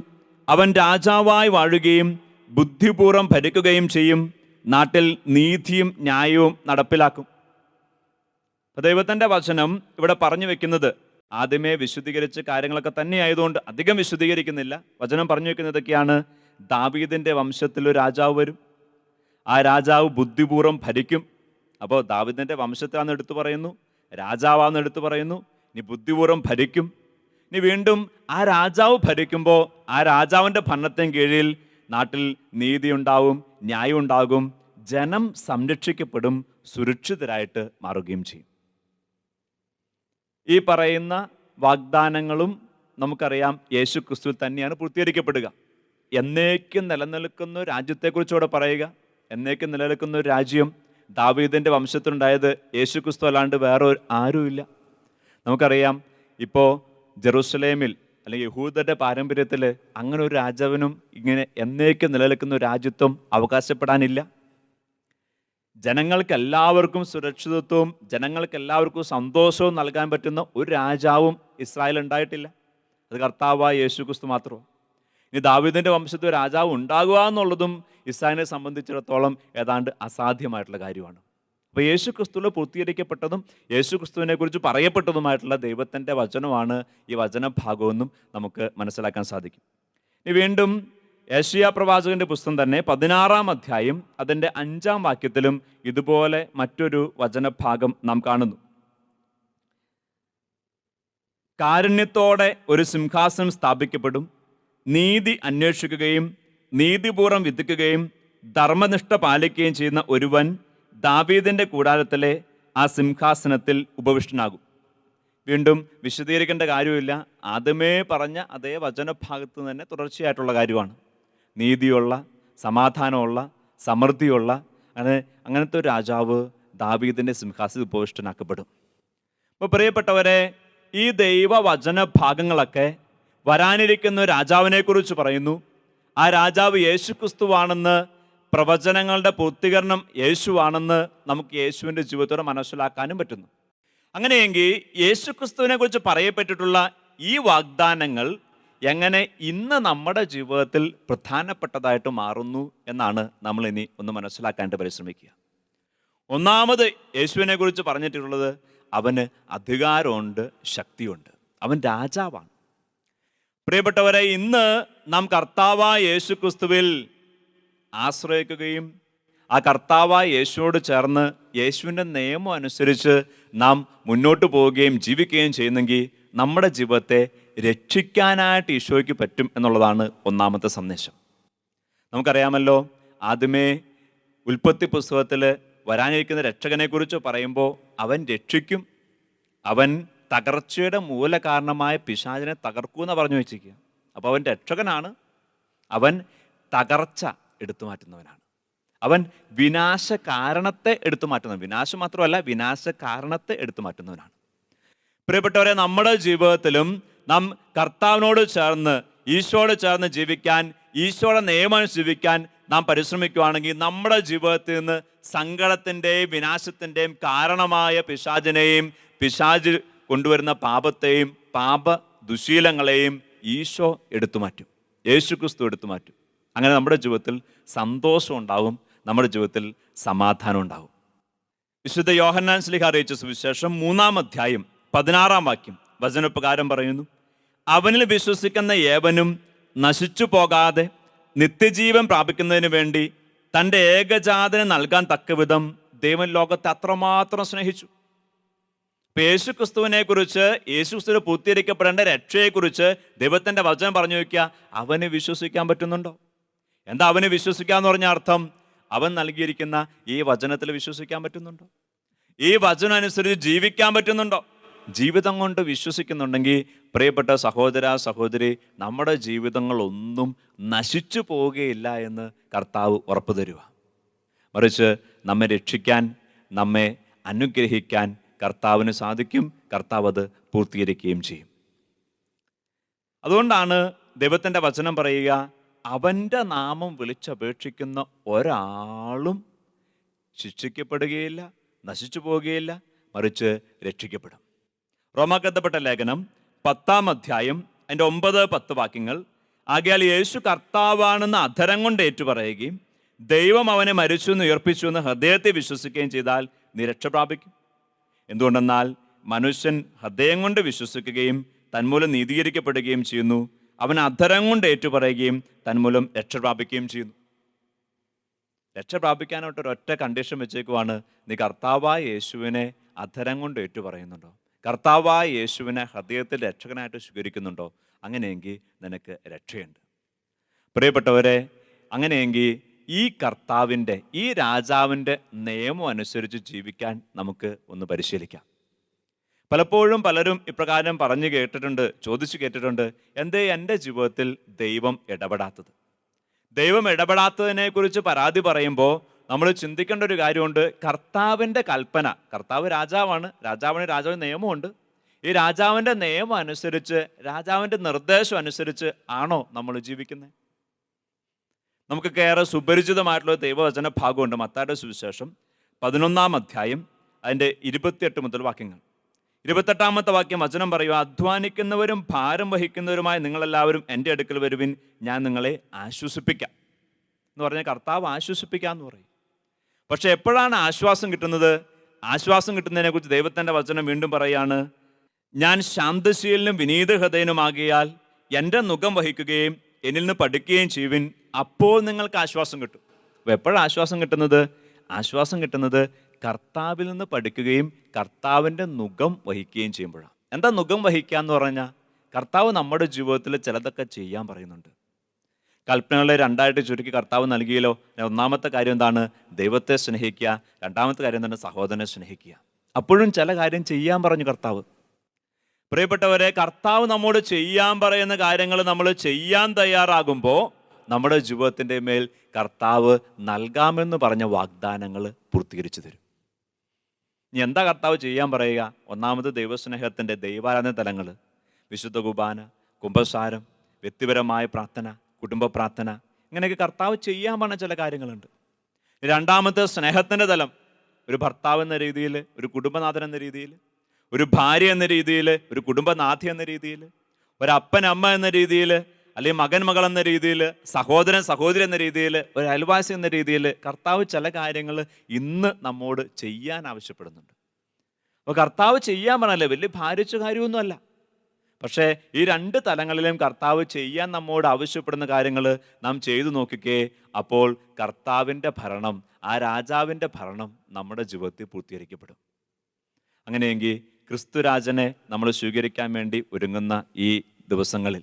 അവൻ രാജാവായി വാഴുകയും ബുദ്ധിപൂർവ്വം ഭരിക്കുകയും ചെയ്യും. നാട്ടിൽ നീതിയും ന്യായവും നടപ്പിലാക്കും. ദൈവത്തിൻ്റെ വചനം ഇവിടെ പറഞ്ഞു വെക്കുന്നത് ആദ്യമേ വിശുദ്ധീകരിച്ച കാര്യങ്ങളൊക്കെ തന്നെയായതുകൊണ്ട് അധികം വിശുദ്ധീകരിക്കുന്നില്ല. വചനം പറഞ്ഞു വെക്കുന്നതൊക്കെയാണ്: ദാവീദിൻ്റെ വംശത്തിൽ ഒരു രാജാവ് വരും, ആ രാജാവ് ബുദ്ധിപൂർവ്വം ഭരിക്കും. അപ്പോൾ ദാവീദിൻ്റെ വംശത്തിലാണെന്ന് എടുത്തു പറയുന്നു, രാജാവാണെന്ന് എടുത്തു പറയുന്നു, ഇനി ബുദ്ധിപൂർവ്വം ഭരിക്കും. ഇനി വീണ്ടും ആ രാജാവ് ഭരിക്കുമ്പോൾ ആ രാജാവിൻ്റെ ഭരണത്തിന് കീഴിൽ നാട്ടിൽ നീതി ഉണ്ടാവും, ന്യായം ഉണ്ടാകും, ജനം സംരക്ഷിക്കപ്പെടും, സുരക്ഷിതരായിട്ട് മാറുകയും ചെയ്യും. ഈ പറയുന്ന വാഗ്ദാനങ്ങളും നമുക്കറിയാം യേശു ക്രിസ്തുവിൽ തന്നെയാണ് പൂർത്തീകരിക്കപ്പെടുക. എന്നേക്കും നിലനിൽക്കുന്ന രാജ്യത്തെക്കുറിച്ച് ഇവിടെ പറയുക. എന്നേക്കും നിലനിൽക്കുന്ന ഒരു രാജ്യം ദാവീദിൻ്റെ വംശത്തിലുണ്ടായത് യേശു ക്രിസ്തു അല്ലാണ്ട് വേറെ ആരുമില്ല. നമുക്കറിയാം, ഇപ്പോൾ ജെറുസലേമിൽ അല്ലെങ്കിൽ യഹൂദരുടെ പാരമ്പര്യത്തിൽ അങ്ങനെ ഒരു രാജാവിനും ഇങ്ങനെ എന്നേക്കും നിലനിൽക്കുന്ന ഒരു രാജ്യത്വം അവകാശപ്പെടാനില്ല. ജനങ്ങൾക്കെല്ലാവർക്കും സുരക്ഷിതത്വവും ജനങ്ങൾക്കെല്ലാവർക്കും സന്തോഷവും നൽകാൻ പറ്റുന്ന ഒരു രാജാവും ഇസ്രായേൽ ഉണ്ടായിട്ടില്ല. അത് കർത്താവായ യേശു ക്രിസ്തു മാത്രമാണ്. ഇനി ദാവീദിൻ്റെ വംശത്തിൽ രാജാവ് ഉണ്ടാകുക എന്നുള്ളതും ഇസ്രായേലിനെ സംബന്ധിച്ചിടത്തോളം ഏതാണ്ട് അസാധ്യമായിട്ടുള്ള കാര്യമാണ്. അപ്പോൾ യേശു ക്രിസ്തുവിൽ പൂർത്തീകരിക്കപ്പെട്ടതും യേശു ക്രിസ്തുവിനെ കുറിച്ച് പറയപ്പെട്ടതുമായിട്ടുള്ള ദൈവത്തിൻ്റെ വചനമാണ് ഈ വചനഭാഗമെന്നും നമുക്ക് മനസ്സിലാക്കാൻ സാധിക്കും. ഇനി വീണ്ടും യെശയ്യാ പ്രവാചകന്റെ പുസ്തകം തന്നെ 16-ാം അധ്യായം അതിൻ്റെ 5-ാം വാക്യത്തിലും ഇതുപോലെ മറ്റൊരു വചനഭാഗം നാം കാണുന്നു. കാരുണ്യത്തോടെ ഒരു സിംഹാസനം സ്ഥാപിക്കപ്പെടും, നീതി അന്വേഷിക്കുകയും നീതിപൂർവ്വം വിധിക്കുകയും ധർമ്മനിഷ്ഠ പാലിക്കുകയും ചെയ്യുന്ന ഒരുവൻ ദാവീദിൻ്റെ കൂടാരത്തിലെ ആ സിംഹാസനത്തിൽ ഉപവിഷ്ടനാകും. വീണ്ടും വിശദീകരിക്കേണ്ട കാര്യമില്ല, ആദ്യമേ പറഞ്ഞ അതേ വചനഭാഗത്ത് തന്നെ തുടർച്ചയായിട്ടുള്ള കാര്യമാണ്. നീതിയുള്ള, സമാധാനമുള്ള, സമൃദ്ധിയുള്ള അങ്ങനത്തെ ഒരു രാജാവ് ദാവീദിൻ്റെ സിംഹാസനത്തിൽ ഉപവിഷ്ടനാക്കപ്പെടും. അപ്പോൾ പ്രിയപ്പെട്ടവരെ, ഈ ദൈവവചന ഭാഗങ്ങളൊക്കെ വരാനിരിക്കുന്ന രാജാവിനെക്കുറിച്ച് പറയുന്നു. ആ രാജാവ് യേശു ക്രിസ്തുവാണെന്ന്, പ്രവചനങ്ങളുടെ പൂർത്തീകരണം യേശുവാണെന്ന് നമുക്ക് യേശുവിൻ്റെ ജീവിതത്തോടെ മനസ്സിലാക്കാനും പറ്റുന്നു. അങ്ങനെയെങ്കിൽ യേശു ക്രിസ്തുവിനെ കുറിച്ച് പറയപ്പെട്ടിട്ടുള്ള ഈ വാഗ്ദാനങ്ങൾ എങ്ങനെ ഇന്ന് നമ്മുടെ ജീവിതത്തിൽ പ്രധാനപ്പെട്ടതായിട്ട് മാറുന്നു എന്നാണ് നമ്മൾ ഇനി ഒന്ന് മനസ്സിലാക്കാനായിട്ട് പരിശ്രമിക്കുക. ഒന്നാമത് യേശുവിനെ കുറിച്ച് പറഞ്ഞിട്ടുള്ളത് അവന് അധികാരമുണ്ട്, ശക്തിയുണ്ട്, അവൻ രാജാവാണ്. പ്രിയപ്പെട്ടവരെ, ഇന്ന് നാം കർത്താവായ യേശു ക്രിസ്തുവിൽ ആശ്രയിക്കുകയും ആ കർത്താവായ യേശുവോട് ചേർന്ന് യേശുവിൻ്റെ നിയമം അനുസരിച്ച് നാം മുന്നോട്ട് പോവുകയും ജീവിക്കുകയും ചെയ്യുന്നെങ്കിൽ നമ്മുടെ ജീവിതത്തെ രക്ഷിക്കാനായിട്ട് ഈശോയ്ക്ക് പറ്റും എന്നുള്ളതാണ് ഒന്നാമത്തെ സന്ദേശം. നമുക്കറിയാമല്ലോ, ആദ്യമേ ഉൽപ്പത്തി പുസ്തകത്തിൽ വരാനിരിക്കുന്ന രക്ഷകനെക്കുറിച്ച് പറയുമ്പോൾ അവൻ രക്ഷിക്കും, അവൻ തകർച്ചയുടെ മൂലകാരണമായ പിശാചിനെ തകർക്കൂന്ന് പറഞ്ഞു വെച്ചിരിക്കുക. അപ്പോൾ അവൻ രക്ഷകനാണ്, അവൻ തകർച്ച എടുത്തു മാറ്റുന്നവനാണ്, അവൻ വിനാശ കാരണത്തെ എടുത്തു മാറ്റുന്നവൻ. വിനാശം മാത്രമല്ല, വിനാശ കാരണത്തെ എടുത്തു മാറ്റുന്നവനാണ്. പ്രിയപ്പെട്ടവരെ, നമ്മുടെ ജീവിതത്തിലും നാം കർത്താവിനോട് ചേർന്ന് ഈശോയോട് ചേർന്ന് ജീവിക്കാൻ, ഈശോയുടെ നിയമം ജീവിക്കാൻ നാം പരിശ്രമിക്കുകയാണെങ്കിൽ നമ്മുടെ ജീവിതത്തിൽ നിന്ന് സങ്കടത്തിൻ്റെയും വിനാശത്തിൻ്റെയും കാരണമായ പിശാചിനെയും പിശാച് കൊണ്ടുവരുന്ന പാപത്തെയും പാപ ദുശീലങ്ങളെയും ഈശോ എടുത്തു മാറ്റും, യേശു ക്രിസ്തു എടുത്തു മാറ്റും. അങ്ങനെ നമ്മുടെ ജീവിതത്തിൽ സന്തോഷം ഉണ്ടാകും, നമ്മുടെ ജീവിതത്തിൽ സമാധാനം ഉണ്ടാകും. വിശുദ്ധ യോഹന്നാൻ ശ്ലീഹ അറിയിച്ച സുവിശേഷം 3-ാം അധ്യായം 16-ാം വാക്യം വചനപ്രകാരം പറയുന്നു, അവനിൽ വിശ്വസിക്കുന്ന ഏവനും നശിച്ചു പോകാതെ നിത്യജീവൻ പ്രാപിക്കുന്നതിന് വേണ്ടി തൻ്റെ ഏകജാതനെ നൽകാൻ തക്കവിധം ദൈവം ലോകത്തെ അത്രമാത്രം സ്നേഹിച്ചു. യേശു ക്രിസ്തുവിനെ കുറിച്ച്, യേശു ക്രിസ്തുവിനെ പൂർത്തീകരിക്കപ്പെടേണ്ട രക്ഷയെക്കുറിച്ച് ദൈവത്തിൻ്റെ വചനം പറഞ്ഞു വയ്ക്കുക. അവന് വിശ്വസിക്കാൻ പറ്റുന്നുണ്ടോ? എന്താ അവന് വിശ്വസിക്കാന്ന് പറഞ്ഞ അർത്ഥം? അവൻ നൽകിയിരിക്കുന്ന ഈ വചനത്തിൽ വിശ്വസിക്കാൻ പറ്റുന്നുണ്ടോ? ഈ വചനം അനുസരിച്ച് ജീവിക്കാൻ പറ്റുന്നുണ്ടോ? ജീവിതം കൊണ്ട് വിശ്വസിക്കുന്നുണ്ടെങ്കിൽ പ്രിയപ്പെട്ട സഹോദര സഹോദരി, നമ്മുടെ ജീവിതങ്ങളൊന്നും നശിച്ചു പോവുകയില്ല എന്ന് കർത്താവ് ഉറപ്പു തരുക. മറിച്ച് നമ്മെ രക്ഷിക്കാൻ, നമ്മെ അനുഗ്രഹിക്കാൻ കർത്താവിന് സാധിക്കും. കർത്താവ് അത് പൂർത്തീകരിക്കുകയും ചെയ്യും. അതുകൊണ്ടാണ് ദൈവത്തിൻ്റെ വചനം പറയുക, അവൻ്റെ നാമം വിളിച്ചപേക്ഷിക്കുന്ന ഒരാളും ശിക്ഷിക്കപ്പെടുകയില്ല, നശിച്ചു പോവുകയില്ല, മറിച്ച് രക്ഷിക്കപ്പെടും. റോമാക്കത്തപ്പെട്ട ലേഖനം 10-ാം അധ്യായം അതിൻ്റെ 9-10 വാക്യങ്ങൾ, ആകയാൽ യേശു കർത്താവാണെന്ന് അധരം കൊണ്ട് ഏറ്റുപറയുകയും ദൈവം അവനെ മരിച്ചു എന്ന് ഉയർപ്പിച്ചു എന്ന് ഹൃദയത്തെ വിശ്വസിക്കുകയും ചെയ്താൽ നീ രക്ഷ പ്രാപിക്കും. എന്തുകൊണ്ടെന്നാൽ മനുഷ്യൻ ഹൃദയം കൊണ്ട് വിശ്വസിക്കുകയും തന്മൂലം നീതീകരിക്കപ്പെടുകയും ചെയ്യുന്നു, അവൻ അധരം കൊണ്ട് ഏറ്റുപറയുകയും തന്മൂലം രക്ഷ പ്രാപിക്കുകയും ചെയ്യുന്നു. രക്ഷ പ്രാപിക്കാനായിട്ട് ഒരൊറ്റ കണ്ടീഷൻ വെച്ചേക്കുവാണ്, നീ കർത്താവായ യേശുവിനെ അധരം കൊണ്ട് ഏറ്റുപറയുന്നുണ്ടോ, കർത്താവായ യേശുവിനെ ഹൃദയത്തിൽ രക്ഷകനായിട്ട് സ്വീകരിക്കുന്നുണ്ടോ? അങ്ങനെയെങ്കിൽ നിനക്ക് രക്ഷയുണ്ട്. പ്രിയപ്പെട്ടവരെ, അങ്ങനെയെങ്കിൽ ഈ കർത്താവിൻ്റെ, ഈ രാജാവിൻ്റെ നിയമം അനുസരിച്ച് ജീവിക്കാൻ നമുക്ക് ഒന്ന് പരിശീലിക്കാം. പലപ്പോഴും പലരും ഇപ്രകാരം പറഞ്ഞു കേട്ടിട്ടുണ്ട്, ചോദിച്ചു കേട്ടിട്ടുണ്ട്, എന്തേ എൻ്റെ ജീവിതത്തിൽ ദൈവം ഇടപെടാത്തത്? ദൈവം ഇടപെടാത്തതിനെക്കുറിച്ച് പരാതി പറയുമ്പോൾ നമ്മൾ ചിന്തിക്കേണ്ട ഒരു കാര്യമുണ്ട്. കർത്താവിൻ്റെ കൽപ്പന, കർത്താവ് രാജാവാണ്, രാജാവിന് നിയമമുണ്ട്. ഈ രാജാവിൻ്റെ നിയമം അനുസരിച്ച്, രാജാവിൻ്റെ നിർദ്ദേശം അനുസരിച്ച് ആണോ നമ്മൾ ജീവിക്കുന്നത്? നമുക്കൊക്കെ ഏറെ സുപരിചിതമായിട്ടുള്ള ദൈവവചന ഭാഗമുണ്ട്. മത്തായിയുടെ സുവിശേഷം 11-ാം അധ്യായം അതിൻ്റെ 28 മുതൽ വാക്യങ്ങൾ. 28-ാമത്തെ വാക്യം വചനം പറയുക, അധ്വാനിക്കുന്നവരും ഭാരം വഹിക്കുന്നവരുമായ നിങ്ങളെല്ലാവരും എൻ്റെ അടുക്കൽ വരുവിൻ, ഞാൻ നിങ്ങളെ ആശ്വസിപ്പിക്കാം എന്ന് പറഞ്ഞാൽ കർത്താവ് ആശ്വസിപ്പിക്കാമെന്ന് പറയും. പക്ഷെ എപ്പോഴാണ് ആശ്വാസം കിട്ടുന്നത്? ആശ്വാസം കിട്ടുന്നതിനെ കുറിച്ച് ദൈവത്തിൻ്റെ വചനം വീണ്ടും പറയാണ്, ഞാൻ ശാന്തശീലനും വിനീതഹൃദയനുമാകിയാൽ എൻ്റെ നുകം വഹിക്കുകയും എന്നിൽ നിന്ന് പഠിക്കുകയും ചെയ്യുവിൻ, അപ്പോൾ നിങ്ങൾക്ക് ആശ്വാസം കിട്ടും. അപ്പോൾ എപ്പോഴാണ് ആശ്വാസം കിട്ടുന്നത്? ആശ്വാസം കിട്ടുന്നത് കർത്താവിൽ നിന്ന് പഠിക്കുകയും കർത്താവിൻ്റെ നുകം വഹിക്കുകയും ചെയ്യുമ്പോഴാണ്. എന്താ നുകം വഹിക്കുക എന്ന് പറഞ്ഞാൽ, കർത്താവ് നമ്മുടെ ജീവിതത്തിൽ ചിലതൊക്കെ ചെയ്യാൻ പറയുന്നുണ്ട്. കൽപ്പനകളെ രണ്ടായിട്ട് ചുരുക്കി കർത്താവ് നൽകിയല്ലോ. ഒന്നാമത്തെ കാര്യം എന്താണ്? ദൈവത്തെ സ്നേഹിക്കുക. രണ്ടാമത്തെ കാര്യം എന്താണ്? സഹോദരനെ സ്നേഹിക്കുക. അപ്പോഴും ചില കാര്യം ചെയ്യാൻ പറഞ്ഞു കർത്താവ്. പ്രിയപ്പെട്ടവരെ, കർത്താവ് നമ്മോട് ചെയ്യാൻ പറയുന്ന കാര്യങ്ങൾ നമ്മൾ ചെയ്യാൻ തയ്യാറാകുമ്പോൾ നമ്മുടെ ജീവിതത്തിൻ്റെ മേൽ കർത്താവ് നൽകാമെന്ന് പറഞ്ഞ വാഗ്ദാനങ്ങൾ പൂർത്തീകരിച്ചു തരും. ഇനി എന്താ കർത്താവ് ചെയ്യാൻ പറയുക? ഒന്നാമത് ദൈവസ്നേഹത്തിൻ്റെ ദൈവാരാധന തലങ്ങൾ, വിശുദ്ധ കുർബാന, കുമ്പസാരം, വ്യക്തിപരമായ പ്രാർത്ഥന, കുടുംബ പ്രാർത്ഥന, ഇങ്ങനെയൊക്കെ കർത്താവ് ചെയ്യാൻ പറഞ്ഞ ചില കാര്യങ്ങളുണ്ട്. രണ്ടാമത്തെ സ്നേഹത്തിൻ്റെ തലം, ഒരു ഭർത്താവ് എന്ന രീതിയിൽ, ഒരു കുടുംബനാഥൻ എന്ന രീതിയിൽ, ഒരു ഭാര്യ എന്ന രീതിയിൽ, ഒരു കുടുംബനാഥി എന്ന രീതിയിൽ, ഒരു അപ്പൻ അമ്മ എന്ന രീതിയിൽ, അല്ലെങ്കിൽ മകൻ മകൾ എന്ന രീതിയിൽ, സഹോദരൻ സഹോദരി എന്ന രീതിയിൽ, ഒരു അയൽവാസി എന്ന രീതിയിൽ കർത്താവ് ചില കാര്യങ്ങൾ ഇന്ന് നമ്മോട് ചെയ്യാൻ ആവശ്യപ്പെടുന്നുണ്ട്. അപ്പോൾ കർത്താവ് ചെയ്യാൻ പറഞ്ഞല്ലേ, വലിയ ഭാരിച്ച കാര്യമൊന്നുമല്ല. പക്ഷേ ഈ രണ്ട് തലങ്ങളിലും കർത്താവ് ചെയ്യാൻ നമ്മോട് ആവശ്യപ്പെടുന്ന കാര്യങ്ങൾ നാം ചെയ്തു നോക്കിക്കേ. അപ്പോൾ കർത്താവിൻ്റെ ഭരണം, ആ രാജാവിൻ്റെ ഭരണം നമ്മുടെ ജീവിതത്തിൽ പൂർത്തീകരിക്കപ്പെടും. അങ്ങനെയെങ്കിൽ ക്രിസ്തുരാജനെ നമ്മൾ സ്വീകരിക്കാൻ വേണ്ടി ഒരുങ്ങുന്ന ഈ ദിവസങ്ങളിൽ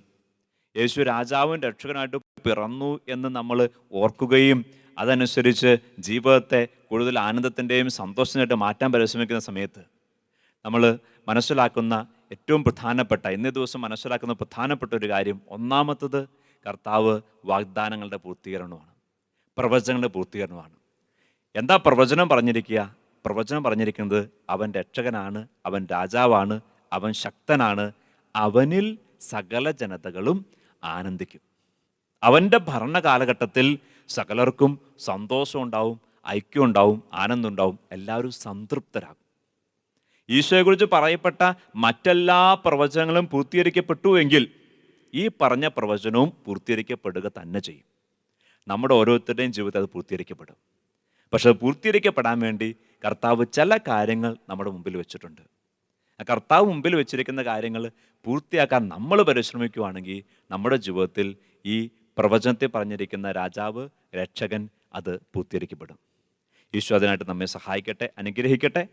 യേശു രാജാവും രക്ഷകനായിട്ട് പിറന്നു എന്ന് നമ്മൾ ഓർക്കുകയും അതനുസരിച്ച് ജീവിതത്തെ കൂടുതൽ ആനന്ദത്തിൻ്റെയും സന്തോഷത്തിനായിട്ട് മാറ്റാൻ പരിശ്രമിക്കുന്ന സമയത്ത് നമ്മൾ മനസ്സിലാക്കുന്ന ഏറ്റവും പ്രധാനപ്പെട്ട, ഇന്നേ ദിവസം മനസ്സിലാക്കുന്ന പ്രധാനപ്പെട്ട ഒരു കാര്യം, ഒന്നാമത്തത് കർത്താവ് വാഗ്ദാനങ്ങളുടെ പൂർത്തീകരണമാണ്, പ്രവചനങ്ങളുടെ പൂർത്തീകരണമാണ്. എന്താ പ്രവചനം പറഞ്ഞിരിക്കുക? പ്രവചനം പറഞ്ഞിരിക്കുന്നത് അവൻ രക്ഷകനാണ്, അവൻ രാജാവാണ്, അവൻ ശക്തനാണ്, അവനിൽ സകല ജനതകളും ആനന്ദിക്കും. അവൻ്റെ ഭരണകാലഘട്ടത്തിൽ സകലർക്കും സന്തോഷം ഉണ്ടാവും, ഐക്യം ഉണ്ടാവും, ആനന്ദം ഉണ്ടാവും, എല്ലാവരും സംതൃപ്തരാകും. ഈശോയെക്കുറിച്ച് പറയപ്പെട്ട മറ്റെല്ലാ പ്രവചനങ്ങളും പൂർത്തീകരിക്കപ്പെട്ടു എങ്കിൽ ഈ പറഞ്ഞ പ്രവചനവും പൂർത്തീകരിക്കപ്പെടുക തന്നെ ചെയ്യും. നമ്മുടെ ഓരോരുത്തരുടെയും ജീവിതത്തിൽ അത് പൂർത്തീകരിക്കപ്പെടും. പക്ഷെ പൂർത്തീകരിക്കപ്പെടാൻ വേണ്ടി കർത്താവ് ചില കാര്യങ്ങൾ നമ്മുടെ മുമ്പിൽ വെച്ചിട്ടുണ്ട്. ആ കർത്താവ് മുമ്പിൽ വെച്ചിരിക്കുന്ന കാര്യങ്ങൾ പൂർത്തിയാക്കാൻ നമ്മൾ പരിശ്രമിക്കുകയാണെങ്കിൽ നമ്മുടെ ജീവിതത്തിൽ ഈ പ്രവചനത്തിൽ പറഞ്ഞിരിക്കുന്ന രാജാവ്, രക്ഷകൻ, അത് പൂർത്തീകരിക്കപ്പെടും. ഈശോ അതിനായിട്ട് നമ്മെ സഹായിക്കട്ടെ, അനുഗ്രഹിക്കട്ടെ.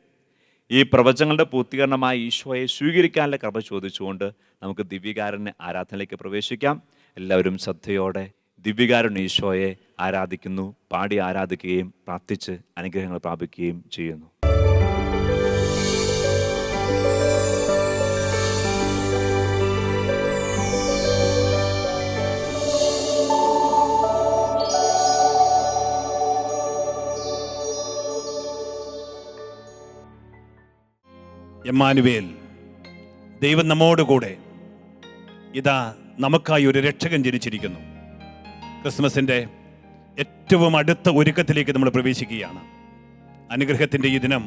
ഈ പ്രവചനങ്ങളുടെ പൂർത്തീകരണമായി ഈശോയെ സ്വീകരിക്കാനുള്ള കൃപ ചോദിച്ചുകൊണ്ട് നമുക്ക് ദിവ്യകാരുണ്യ ആരാധനയിലേക്ക് പ്രവേശിക്കാം. എല്ലാവരും ശ്രദ്ധയോടെ ദിവ്യകാരുണ്യ ഈശോയെ ആരാധിക്കുന്നു, പാടി ആരാധിക്കുകയും പ്രാർത്ഥിച്ച് അനുഗ്രഹങ്ങൾ പ്രാപിക്കുകയും ചെയ്യുന്നു. എമ്മാനുവേൽ, ദൈവം നമ്മോടുകൂടെ, ഇതാ നമുക്കായി ഒരു രക്ഷകൻ ജനിച്ചിരിക്കുന്നു. ക്രിസ്മസിൻ്റെ ഏറ്റവും അടുത്ത ഒരുക്കത്തിലേക്ക് നമ്മൾ പ്രവേശിക്കുകയാണ്. അനുഗ്രഹത്തിൻ്റെ ഈ ദിനം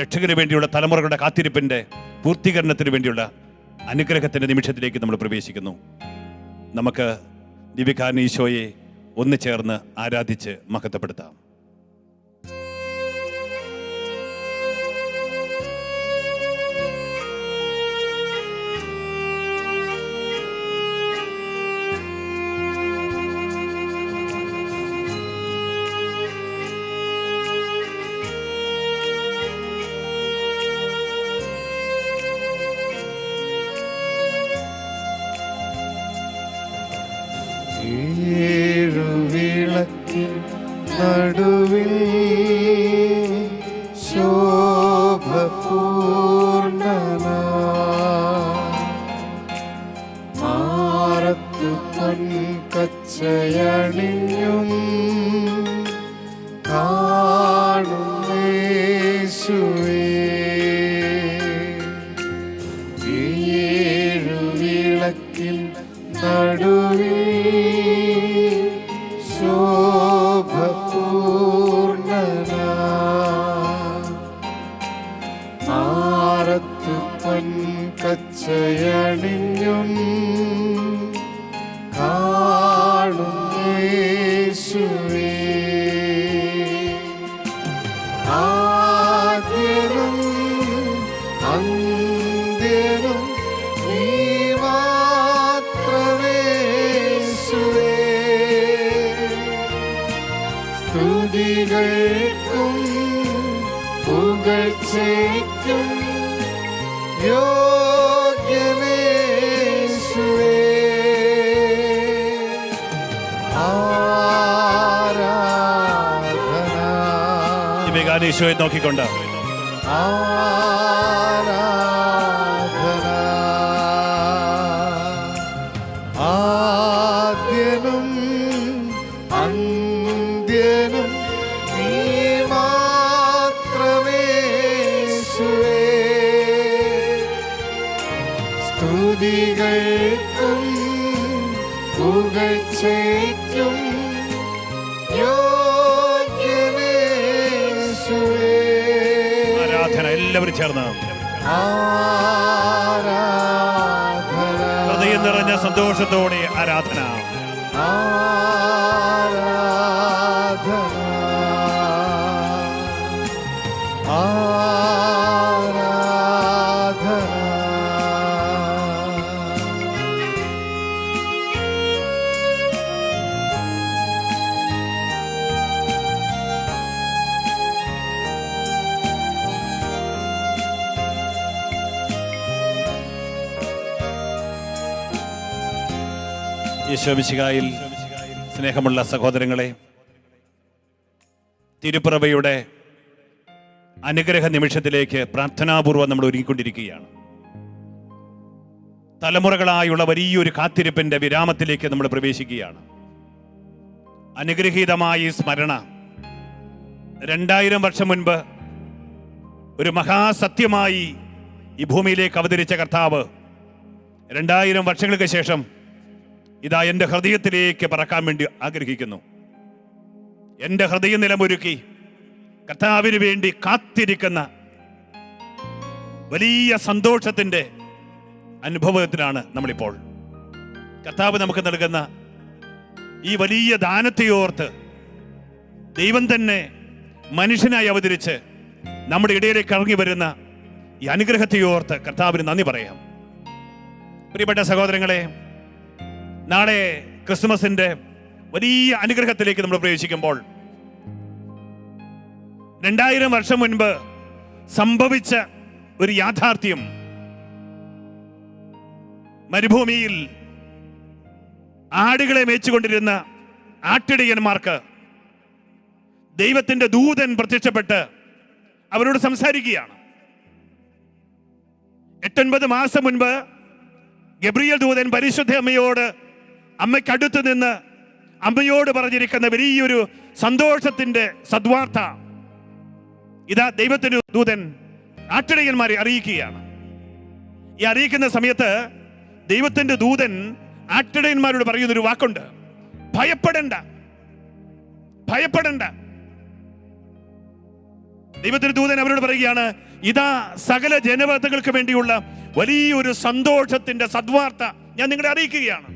രക്ഷകന് വേണ്ടിയുള്ള തലമുറകളുടെ കാത്തിരിപ്പിൻ്റെ പൂർത്തീകരണത്തിന് വേണ്ടിയുള്ള അനുഗ്രഹത്തിൻ്റെ നിമിഷത്തിലേക്ക് നമ്മൾ പ്രവേശിക്കുന്നു. നമുക്ക് ദിവ്യകാരുണ്യ ഈശോയെ ഒന്ന് ചേർന്ന് ആരാധിച്ച് മഹത്വപ്പെടുത്താം. ഏഴുവിളക്കിൻ നടുവിൽ ശോഭപൂർണനായി മാറത്തു പൊൻകച്ചയണിഞ്ഞും കാണുന്നേശുവേ, ഏഴുവിളക്കിൻ നടുവിൽ മാറത്തു പൊൻകച്ചയണിഞ്ഞും കാണുന്നേശുവേ, പുകഴ്ചയ്ക്കും യോഗ്യനേശുവേ. ആരാധന ഈ മേഘാനീശോയെ നോക്കിക്കൊണ്ട് ആരാധന. ആദ്യനും അന്ത്യനും നീ മാത്രമേശുവേ. സ്തുതികൾക്കും പുകഴ്ചയ്ക്കും യോഗ്യനേശുവേ. ആരാധന എല്ലാവരും ചേർന്ന് ആരാധന ഹൃദയം നിറഞ്ഞ സന്തോഷത്തോടെ ആരാധന. ആരാധന ആരാധന. യേശുമിശിഹായിൽ സ്നേഹമുള്ള സഹോദരങ്ങളെ, തിരുപ്പിറവിയുടെ അനുഗ്രഹ നിമിഷത്തിലേക്ക് പ്രാർത്ഥനാപൂർവ്വം നമ്മൾ ഒരുങ്ങിക്കൊണ്ടിരിക്കുകയാണ്. തലമുറകളായുള്ള വലിയൊരു കാത്തിരിപ്പിന്റെ വിരാമത്തിലേക്ക് നമ്മൾ പ്രവേശിക്കുകയാണ്. അനുഗ്രഹീതമായ ഈ സ്മരണ 2000 വർഷം മുൻപ് ഒരു മഹാസത്യമായി ഈ ഭൂമിയിലേക്ക് അവതരിച്ച കർത്താവ് 2000 വർഷങ്ങൾക്ക് ശേഷം ഇതാ എൻ്റെ ഹൃദയത്തിലേക്ക് പറക്കാൻ വേണ്ടി ആഗ്രഹിക്കുന്നു. എൻ്റെ ഹൃദയം നിലമൊരുക്കി കർത്താവിന് വേണ്ടി കാത്തിരിക്കുന്ന വലിയ സന്തോഷത്തിൻ്റെ അനുഭവത്തിലാണ് നമ്മളിപ്പോൾ. കർത്താവ് നമുക്ക് നൽകുന്ന ഈ വലിയ ദാനത്തെ ഓർത്ത് ദൈവം തന്നെ മനുഷ്യനായി അവതരിച്ച് നമ്മുടെ ഇടയിലേക്ക് ഇറങ്ങി വരുന്ന ഈ അനുഗ്രഹത്തെ ഓർത്ത് കർത്താവിന് നന്ദി പറയാം. പ്രിയപ്പെട്ട സഹോദരങ്ങളെ, നാളെ ക്രിസ്മസിന്റെ വലിയ അനുഗ്രഹത്തിലേക്ക് നമ്മൾ പ്രവേശിക്കുമ്പോൾ 2000 വർഷം മുൻപ് സംഭവിച്ച ഒരു യാഥാർത്ഥ്യം, മരുഭൂമിയിൽ ആടുകളെ മേച്ചുകൊണ്ടിരുന്ന ആട്ടിടയന്മാർക്ക് ദൈവത്തിന്റെ ദൂതൻ പ്രത്യക്ഷപ്പെട്ട് അവരോട് സംസാരിക്കുകയാണ്. 8-9 മാസം മുൻപ് ഗബ്രിയേൽ ദൂതൻ പരിശുദ്ധ അമ്മയോട്, അമ്മയ്ക്കടുത്ത് നിന്ന് അമ്മയോട് പറഞ്ഞിരിക്കുന്ന വലിയൊരു സന്തോഷത്തിന്റെ സദ്വാർത്ത ഇതാ ദൈവത്തിന്റെ ദൂതൻ ആട്ടിടയന്മാരെ അറിയിക്കുകയാണ്. ഈ അറിയിക്കുന്ന സമയത്ത് ദൈവത്തിന്റെ ദൂതൻ ആട്ടിടയന്മാരോട് പറയുന്നൊരു വാക്കുണ്ട്: ഭയപ്പെടണ്ട, ഭയപ്പെടണ്ട. ദൈവത്തിന്റെ ദൂതൻ അവരോട് പറയുകയാണ്, ഇതാ സകല ജനപദങ്ങൾക്ക് വേണ്ടിയുള്ള വലിയൊരു സന്തോഷത്തിന്റെ സദ്വാർത്ത ഞാൻ നിങ്ങളെ അറിയിക്കുകയാണ്.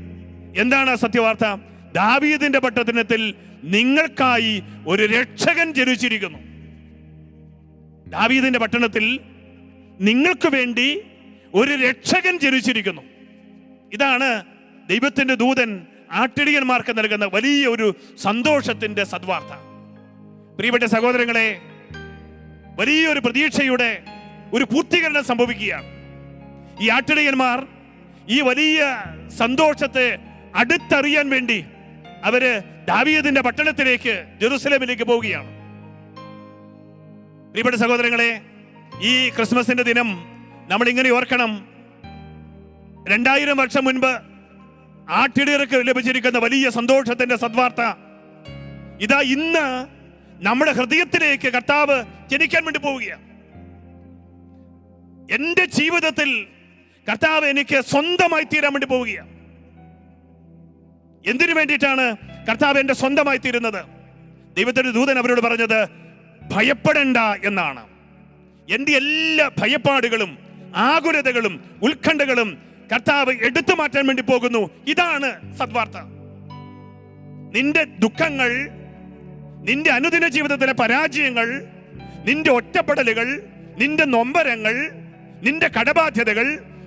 എന്താണ് സത്യവാർത്ത? ദാവീദിന്റെ പട്ടണത്തിൽ നിങ്ങൾക്കായി ഒരു രക്ഷകൻ ജനിച്ചിരിക്കുന്നു. ദാവീദിന്റെ പട്ടണത്തിൽ നിങ്ങൾക്ക് വേണ്ടി ഒരു രക്ഷകൻ ജനിച്ചിരിക്കുന്നു. ഇതാണ് ദൈവത്തിന്റെ ദൂതൻ ആട്ടിടയന്മാർക്ക് നൽകുന്ന വലിയ ഒരു സന്തോഷത്തിന്റെ സദ്വാർത്ത. പ്രിയപ്പെട്ട സഹോദരങ്ങളെ, വലിയൊരു പ്രതീക്ഷയുടെ ഒരു പൂർത്തീകരണം സംഭവിക്കുകയാണ്. ഈ ആട്ടിടയന്മാർ ഈ വലിയ സന്തോഷത്തെ അടുത്തറിയാൻ വേണ്ടി അവര് ദാവീദിന്റെ പട്ടണത്തിലേക്ക്, ജെറുസലേമിലേക്ക് പോവുകയാണ്. പ്രിയപ്പെട്ട സഹോദരങ്ങളെ, ഈ ക്രിസ്മസിന്റെ ദിനം നമ്മൾ ഇങ്ങനെ ഓർക്കണം. 2000 വർഷം മുൻപ് ആട്ടിടയർക്ക് ലഭിച്ചിരിക്കുന്ന വലിയ സന്തോഷത്തിന്റെ സദ്വാർത്ത ഇതാ ഇന്ന് നമ്മുടെ ഹൃദയത്തിലേക്ക് കർത്താവ് ജനിക്കാൻ വേണ്ടി പോവുകയാണ്. എന്റെ ജീവിതത്തിൽ കർത്താവ് എനിക്ക് സ്വന്തമായി തീരാൻ വേണ്ടി പോവുകയാണ്. എന്തിനു വേണ്ടിയിട്ടാണ് കർത്താവ് എന്റെ സ്വന്തമായി തീരുന്നത്? ദൈവത്തിന്റെ ദൂതൻ അവരോട് പറഞ്ഞത് ഭയപ്പെടേണ്ട എന്നാണ്. എന്റെ എല്ലാ ഭയപ്പാടുകളും ആകുലതകളും ഉത്കണ്ഠകളും കർത്താവ് എടുത്തു മാറ്റാൻ വേണ്ടി പോകുന്നു. ഇതാണ് സദ്വാർത്ത. നിന്റെ ദുഃഖങ്ങൾ, നിന്റെ അനുദിന ജീവിതത്തിലെ പരാജയങ്ങൾ, നിന്റെ ഒറ്റപ്പെടലുകൾ, നിന്റെ നൊമ്പരങ്ങൾ, നിന്റെ കടബാധ്യതകൾ,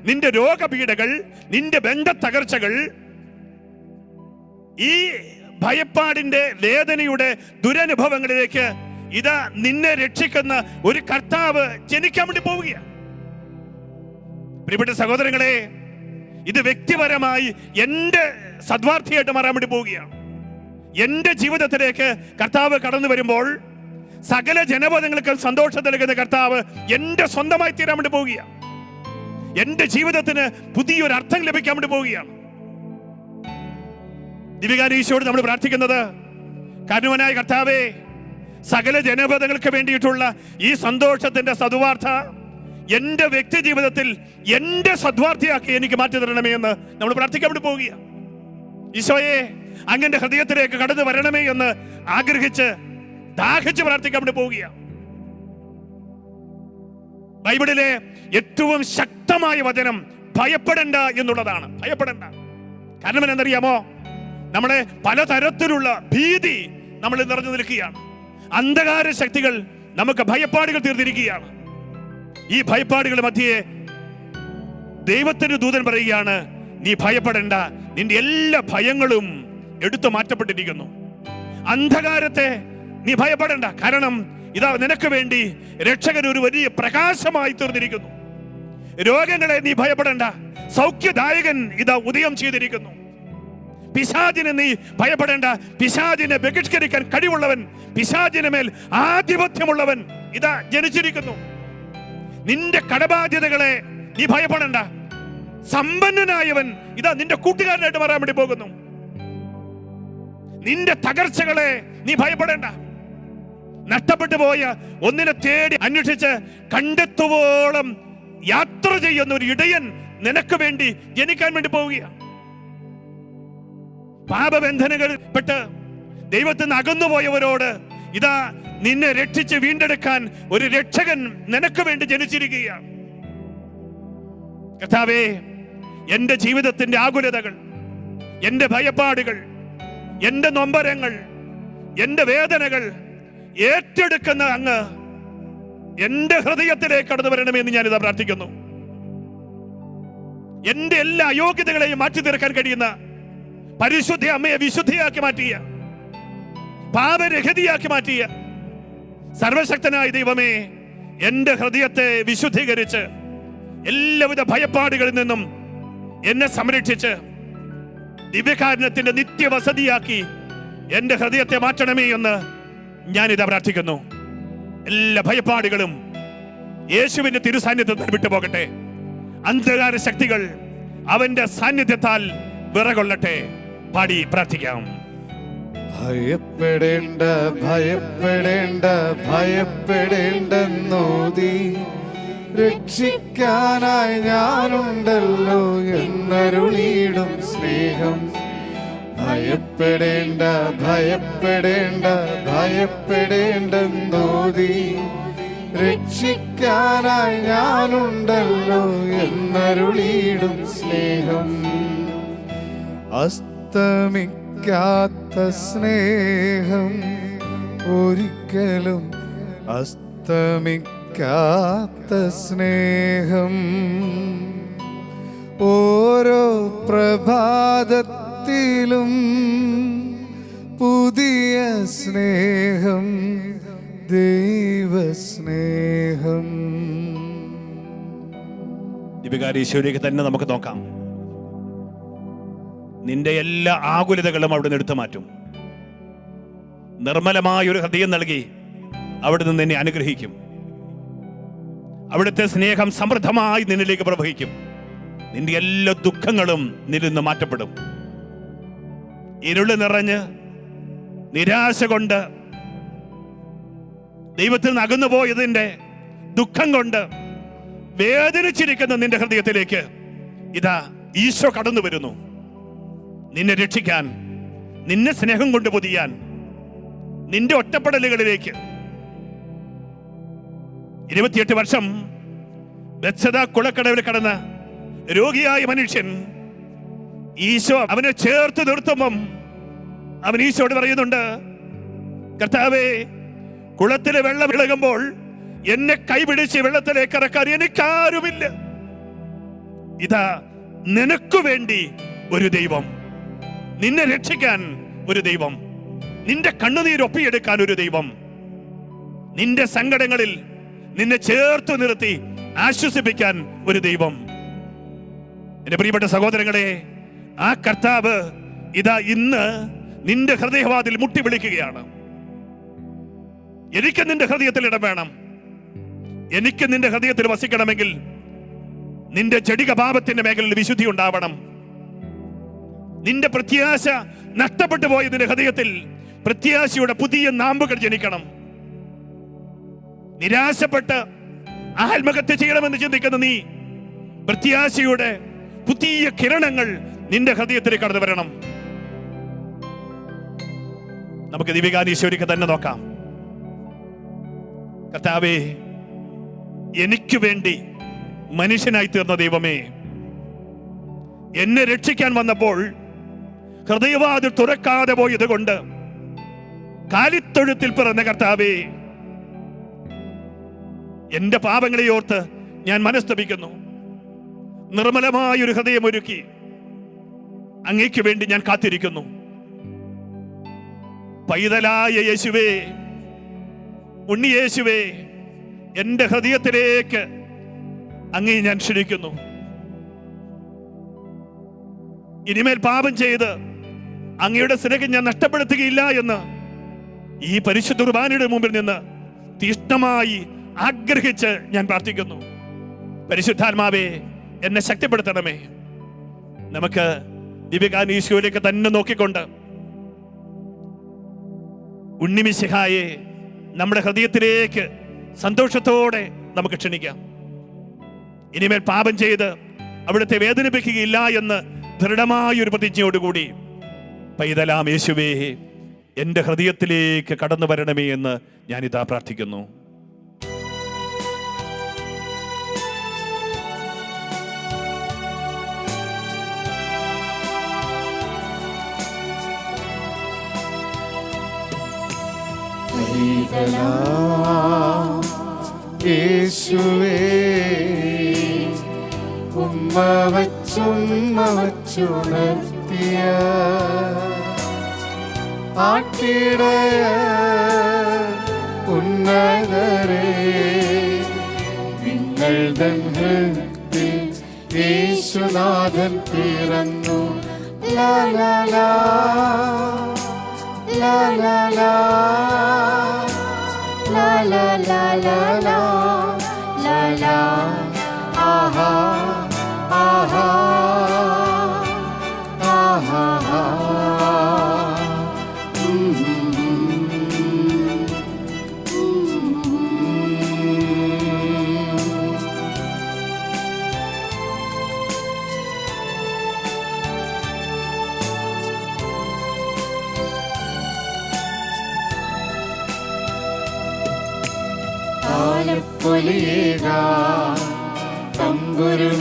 നിന്റെ രോഗപീഠകൾ, നിന്റെ ബന്ധ തകർച്ചകൾ, ഈ ഭയപ്പാടിന്റെ വേദനയുടെ ദുരനുഭവങ്ങളിലേക്ക് ഇതാ നിന്നെ രക്ഷിക്കുന്ന ഒരു കർത്താവ് ജനിക്കാൻ വേണ്ടി പോവുകയാണ്. പ്രിയപ്പെട്ട സഹോദരങ്ങളെ, ഇത് വ്യക്തിപരമായി എന്റെ സദ്വാർത്ഥിയായിട്ട് മാറാൻ വേണ്ടി പോവുകയാണ്. എന്റെ ജീവിതത്തിലേക്ക് കർത്താവ് കടന്നു വരുമ്പോൾ സകല ജനപദങ്ങൾക്കും സന്തോഷം നൽകുന്ന കർത്താവ് എന്റെ സ്വന്തമായി തീരാൻ വേണ്ടി പോവുകയാണ്. എന്റെ ജീവിതത്തിന് പുതിയൊരു അർത്ഥം ലഭിക്കാൻ വേണ്ടി പോവുകയാണ്. ദിവ്യകാരീശോട് നമ്മൾ പ്രാർത്ഥിക്കുന്നത്, കരുണയായ കർത്താവേ, സകല ജനപദങ്ങൾക്ക് വേണ്ടിയിട്ടുള്ള ഈ സന്തോഷത്തിന്റെ സദ്വാർത്ത എന്റെ വ്യക്തി ജീവിതത്തിൽ എന്റെ സദ്വാർത്ഥിയാക്കി എനിക്ക് മാറ്റി തരണമേ എന്ന് നമ്മൾ പ്രാർത്ഥിക്കാൻ വേണ്ടി പോവുകയാണ്. ഈശോയെ, അങ്ങന്റെ ഹൃദയത്തിലേക്ക് കടന്നു വരണമേ എന്ന് ആഗ്രഹിച്ച് ദാഹിച്ച് പ്രാർത്ഥിക്കാൻ വേണ്ടി പോവുകയാണ്. ബൈബിളിലെ ഏറ്റവും ശക്തമായ വചനം ഭയപ്പെടണ്ട എന്നുള്ളതാണ്. ഭയപ്പെടണ്ട. കാരണം എന്നറിയാമോ, നമ്മുടെ പലതരത്തിലുള്ള ഭീതി നമ്മൾ നിറഞ്ഞു നിൽക്കുകയാണ്. അന്ധകാര ശക്തികൾ നമുക്ക് ഭയപ്പാടുകൾ തീർന്നിരിക്കുകയാണ്. ഈ ഭയപ്പാടുകളുടെ മധ്യേ ദൈവത്തിന്റെ ദൂതൻ പറയുകയാണ്, നീ ഭയപ്പെടണ്ട, നിന്റെ എല്ലാ ഭയങ്ങളും എടുത്തു മാറ്റപ്പെട്ടിരിക്കുന്നു. അന്ധകാരത്തെ നീ ഭയപ്പെടണ്ട, കാരണം ഇതാ നിനക്ക് വേണ്ടി രക്ഷകൻ ഒരു വലിയ പ്രകാശമായി തീർന്നിരിക്കുന്നു. രോഗങ്ങളെ നീ ഭയപ്പെടണ്ട, സൗഖ്യദായകൻ ഇതാ ഉദയം ചെയ്തിരിക്കുന്നു. പിശാചിനെ നീ ഭയപ്പെടേണ്ട, പിശാചിനെ ബഹിഷ്കരിക്കാൻ കഴിവുള്ളവൻ, പിശാചിന് മേൽ ആധിപത്യമുള്ളവൻ ഇതാ ജനിച്ചിരിക്കുന്നു. നിന്റെ കടബാധ്യതകളെ നീ ഭയപ്പെടേണ്ട, സമ്പന്നനായവൻ ഇതാ നിന്റെ കൂട്ടുകാരനായിട്ട് മാറാൻ വേണ്ടി പോകുന്നു. നിന്റെ തകർച്ചകളെ നീ ഭയപ്പെടേണ്ട, നഷ്ടപ്പെട്ടു പോയ ഒന്നിനെ തേടി അന്വേഷിച്ച് കണ്ടെത്തുവോളം യാത്ര ചെയ്യുന്ന ഒരു ഇടയൻ നിനക്ക് വേണ്ടി ജനിക്കാൻ വേണ്ടി പോവുകയാണ്. പാപബന്ധനങ്ങളിൽ പെട്ട് ദൈവത്തിൽ നിന്ന് അകന്നുപോയവരോട് ഇതാ നിന്നെ രക്ഷിച്ച് വീണ്ടെടുക്കാൻ ഒരു രക്ഷകൻ നിനക്ക് വേണ്ടി ജനിച്ചിരിക്കുകയാണ്. കർത്താവേ, എന്റെ ജീവിതത്തിന്റെ ആകുലതകൾ, എന്റെ ഭയപ്പാടുകൾ, എന്റെ നൊമ്പരങ്ങൾ, എന്റെ വേദനകൾ ഏറ്റെടുക്കുന്ന അങ്ങ് എന്റെ ഹൃദയത്തിലേക്ക് കടന്നു വരണമെന്ന് ഞാനിതാ പ്രാർത്ഥിക്കുന്നു. എന്റെ എല്ലാ അയോഗ്യതകളെയും മാറ്റി തീർക്കാൻ കഴിയുന്ന പരിശുദ്ധ അമ്മയെ വിശുദ്ധിയാക്കി മാറ്റിയ, പാപരഹിതയാക്കി മാറ്റിയ സർവശക്തനായ ദൈവമേ, എന്റെ ഹൃദയത്തെ വിശുദ്ധീകരിച്ച് എല്ലാവിധ ഭയപ്പാടുകളിൽ നിന്നും എന്നെ സംരക്ഷിച്ച് ദിവ്യകാരുണ്യത്തിന്റെ നിത്യവസതിയാക്കി എന്റെ ഹൃദയത്തെ മാറ്റണമേ എന്ന് ഞാനിതാ പ്രാർത്ഥിക്കുന്നു. എല്ലാ ഭയപ്പാടുകളും യേശുവിന്റെ തിരുസാന്നിധ്യത്തിൽ വിട്ടുപോകട്ടെ. അന്ധകാര ശക്തികൾ അവന്റെ സാന്നിധ്യത്താൽ വിറകൊള്ളട്ടെ. പാടി പ്രാർത്ഥിക്കാം. ഭയപ്പെടേണ്ട, ഭയപ്പെടേണ്ട, ഭയപ്പെടേണ്ടെന്നോതി രക്ഷിക്കാനായി ഞാനുണ്ടല്ലോ എന്നരുളിയിടും സ്നേഹം. ഭയപ്പെടേണ്ട, ഭയപ്പെടേണ്ട, ഭയപ്പെടേണ്ടെന്നോതി രക്ഷിക്കാനായി ഞാനുണ്ടല്ലോ എന്നരുളിയിടും സ്നേഹം. അസ്തമിക്കാത്ത സ്നേഹം, ഒരിക്കലും അസ്തമിക്കാത്ത സ്നേഹം. ഓരോ പ്രഭാതത്തിലും പുതിയ സ്നേഹം, ദൈവസ്നേഹം. ദിവ്യകാരീശ്വരിക്ക് തന്നെ നമുക്ക് നോക്കാം. നിന്റെ എല്ലാ ആകുലതകളും അവിടെ നിന്ന് എടുത്തു മാറ്റും. നിർമ്മലമായ ഒരു ഹൃദയം നൽകി അവിടെ നിന്ന് നിന്നെ അനുഗ്രഹിക്കും. അവിടുത്തെ സ്നേഹം സമൃദ്ധമായി നിന്നിലേക്ക് പ്രവഹിക്കും. നിന്റെ എല്ലാ ദുഃഖങ്ങളും നിന്നിൽ നിന്ന് മാറ്റപ്പെടും. ഇരുള് നിറഞ്ഞ് നിരാശ കൊണ്ട് ദൈവത്തിൽ നിന്ന് അകന്നുപോയതിന്റെ ദുഃഖം കൊണ്ട് വേദനിച്ചിരിക്കുന്ന നിന്റെ ഹൃദയത്തിലേക്ക് ഇതാ ഈശോ കടന്നു വരുന്നു. നിന്നെ രക്ഷിക്കാൻ, നിന്നെ സ്നേഹം കൊണ്ട് പൊതിയാൻ, നിന്റെ ഒറ്റപ്പെടലുകളിലേക്ക്. 28 വർഷം ബെത്സദ കുളക്കടവിൽ കടന്ന രോഗിയായ മനുഷ്യൻ, ഈശോ അവനെ ചേർത്ത് നിർത്തുമ്പം അവൻ ഈശോയോട് പറയുന്നുണ്ട്, കർത്താവേ, കുളത്തിലെ വെള്ളം ഇളകുമ്പോൾ എന്നെ കൈപിടിച്ച് വെള്ളത്തിലേക്ക് ഇറക്കാൻ എനിക്കാരുമില്ല. ഇതാ നിനക്കു വേണ്ടി ഒരു ദൈവം, നിന്നെ രക്ഷിക്കാൻ ഒരു ദൈവം, നിന്റെ കണ്ണുനീരൊപ്പിയെടുക്കാൻ ഒരു ദൈവം. നിന്റെ സങ്കടങ്ങളിൽ നിന്നെ ചേർത്ത് നിർത്തി ആശ്വസിപ്പിക്കാൻ ഒരു ദൈവം. എന്റെ പ്രിയപ്പെട്ട സഹോദരങ്ങളെ, ആ കർത്താവ് ഇതാ ഇന്ന് നിന്റെ ഹൃദയവാതിൽ മുട്ടി വിളിക്കുകയാണ്. എനിക്ക് നിന്റെ ഹൃദയത്തിൽ ഇടം വേണം. എനിക്ക് നിന്റെ ഹൃദയത്തിൽ വസിക്കണമെങ്കിൽ നിന്റെ ജഡിക പാപത്തിന്റെ മേഖലയിൽ വിശുദ്ധി ഉണ്ടാവണം. നിന്റെ പ്രത്യാശ നഷ്ടപ്പെട്ടു പോയ നിന്റെ ഹൃദയത്തിൽ പ്രത്യാശയുടെ പുതിയ നാമ്പുകൾ ജനിക്കണം. നിരാശപ്പെട്ട് ആത്മഹത്യ ചെയ്യണമെന്ന് ചിന്തിക്കുന്ന നീ, പ്രത്യാശയുടെ പുതിയ കിരണങ്ങൾ നിന്റെ ഹൃദയത്തിൽ കടന്നു വരണം. നമുക്ക് ദിവ്യകാനീശ്വരിക്ക് തന്നെ നോക്കാം. കർത്താവേ, എനിക്ക് വേണ്ടി മനുഷ്യനായി തീർന്ന ദൈവമേ, എന്നെ രക്ഷിക്കാൻ വന്നപ്പോൾ ഹൃദയവാതിൽ തുറക്കാതെ പോയത് കൊണ്ട് കാലിത്തൊഴുത്തിൽ പിറന്ന കർത്താവേ, എന്റെ പാപങ്ങളെ ഓർത്ത് ഞാൻ മനസ്തപിക്കുന്നു. നിർമ്മലമായൊരു ഹൃദയമൊരുക്കി അങ്ങേക്ക് വേണ്ടി ഞാൻ കാത്തിരിക്കുന്നു. പൈതലായ യേശുവേ, ഉണ്ണിയേശുവേ, എന്റെ ഹൃദയത്തിലേക്ക് അങ്ങേ ഞാൻ ക്ഷണിക്കുന്നു. ഇനിമേൽ പാപം ചെയ്ത് അങ്ങയുടെ സ്നേഹം ഞാൻ നഷ്ടപ്പെടുത്തുകയില്ല എന്ന് ഈ പരിശുദ്ധ കുർബാനയുടെ മുമ്പിൽ നിന്ന് തീഷ്ണമായി ആഗ്രഹിച്ച് ഞാൻ പ്രാർത്ഥിക്കുന്നു. പരിശുദ്ധാത്മാവേ, എന്നെ ശക്തിപ്പെടുത്തണമേ. നമുക്ക് ദിവ്യകാനീശ്വരിലേക്ക് തന്നെ നോക്കിക്കൊണ്ട് ഉണ്ണിമിശിഹായെ നമ്മുടെ ഹൃദയത്തിലേക്ക് സന്തോഷത്തോടെ നമുക്ക് ക്ഷണിക്കാം. ഇനിമേൽ പാപം ചെയ്ത് അവിടുത്തെ വേദനിപ്പിക്കുകയില്ല എന്ന് ദൃഢമായൊരു പ്രതിജ്ഞയോടുകൂടി പൈതലാം യേശുവേ, എൻ്റെ ഹൃദയത്തിലേക്ക് കടന്നു വരണമേ എന്ന് ഞാനിതാ പ്രാർത്ഥിക്കുന്നു. യേശുവേ, ഉമ്മ വച്ചുണർത്തിയ ആട്ടിടയ ഉന്നതരേ, നിങ്ങൾ ഹൃദയത്തിൽ യേശുനാഥൻ പിറന്നു. ലാ ലാ ലാ ലാ ലാ ലാ la la la la la la la aha aha aha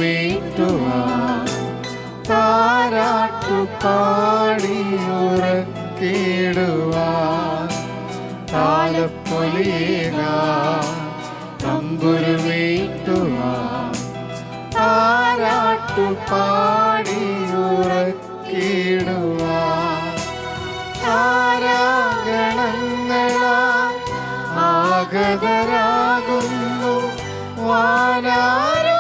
തമ്പുരുമേറ്റുവാൻ താരാട്ടു പാടിയുറക്കിടുവാൻ താലപ്പൊലിയേകാൻ തമ്പുരുമേറ്റുവാൻ താരാട്ടു പാടിയുറക്കിടുവാൻ താരാഗണങ്ങളാൽ ആഗതരാകുന്നു വാനാരൂപികൾ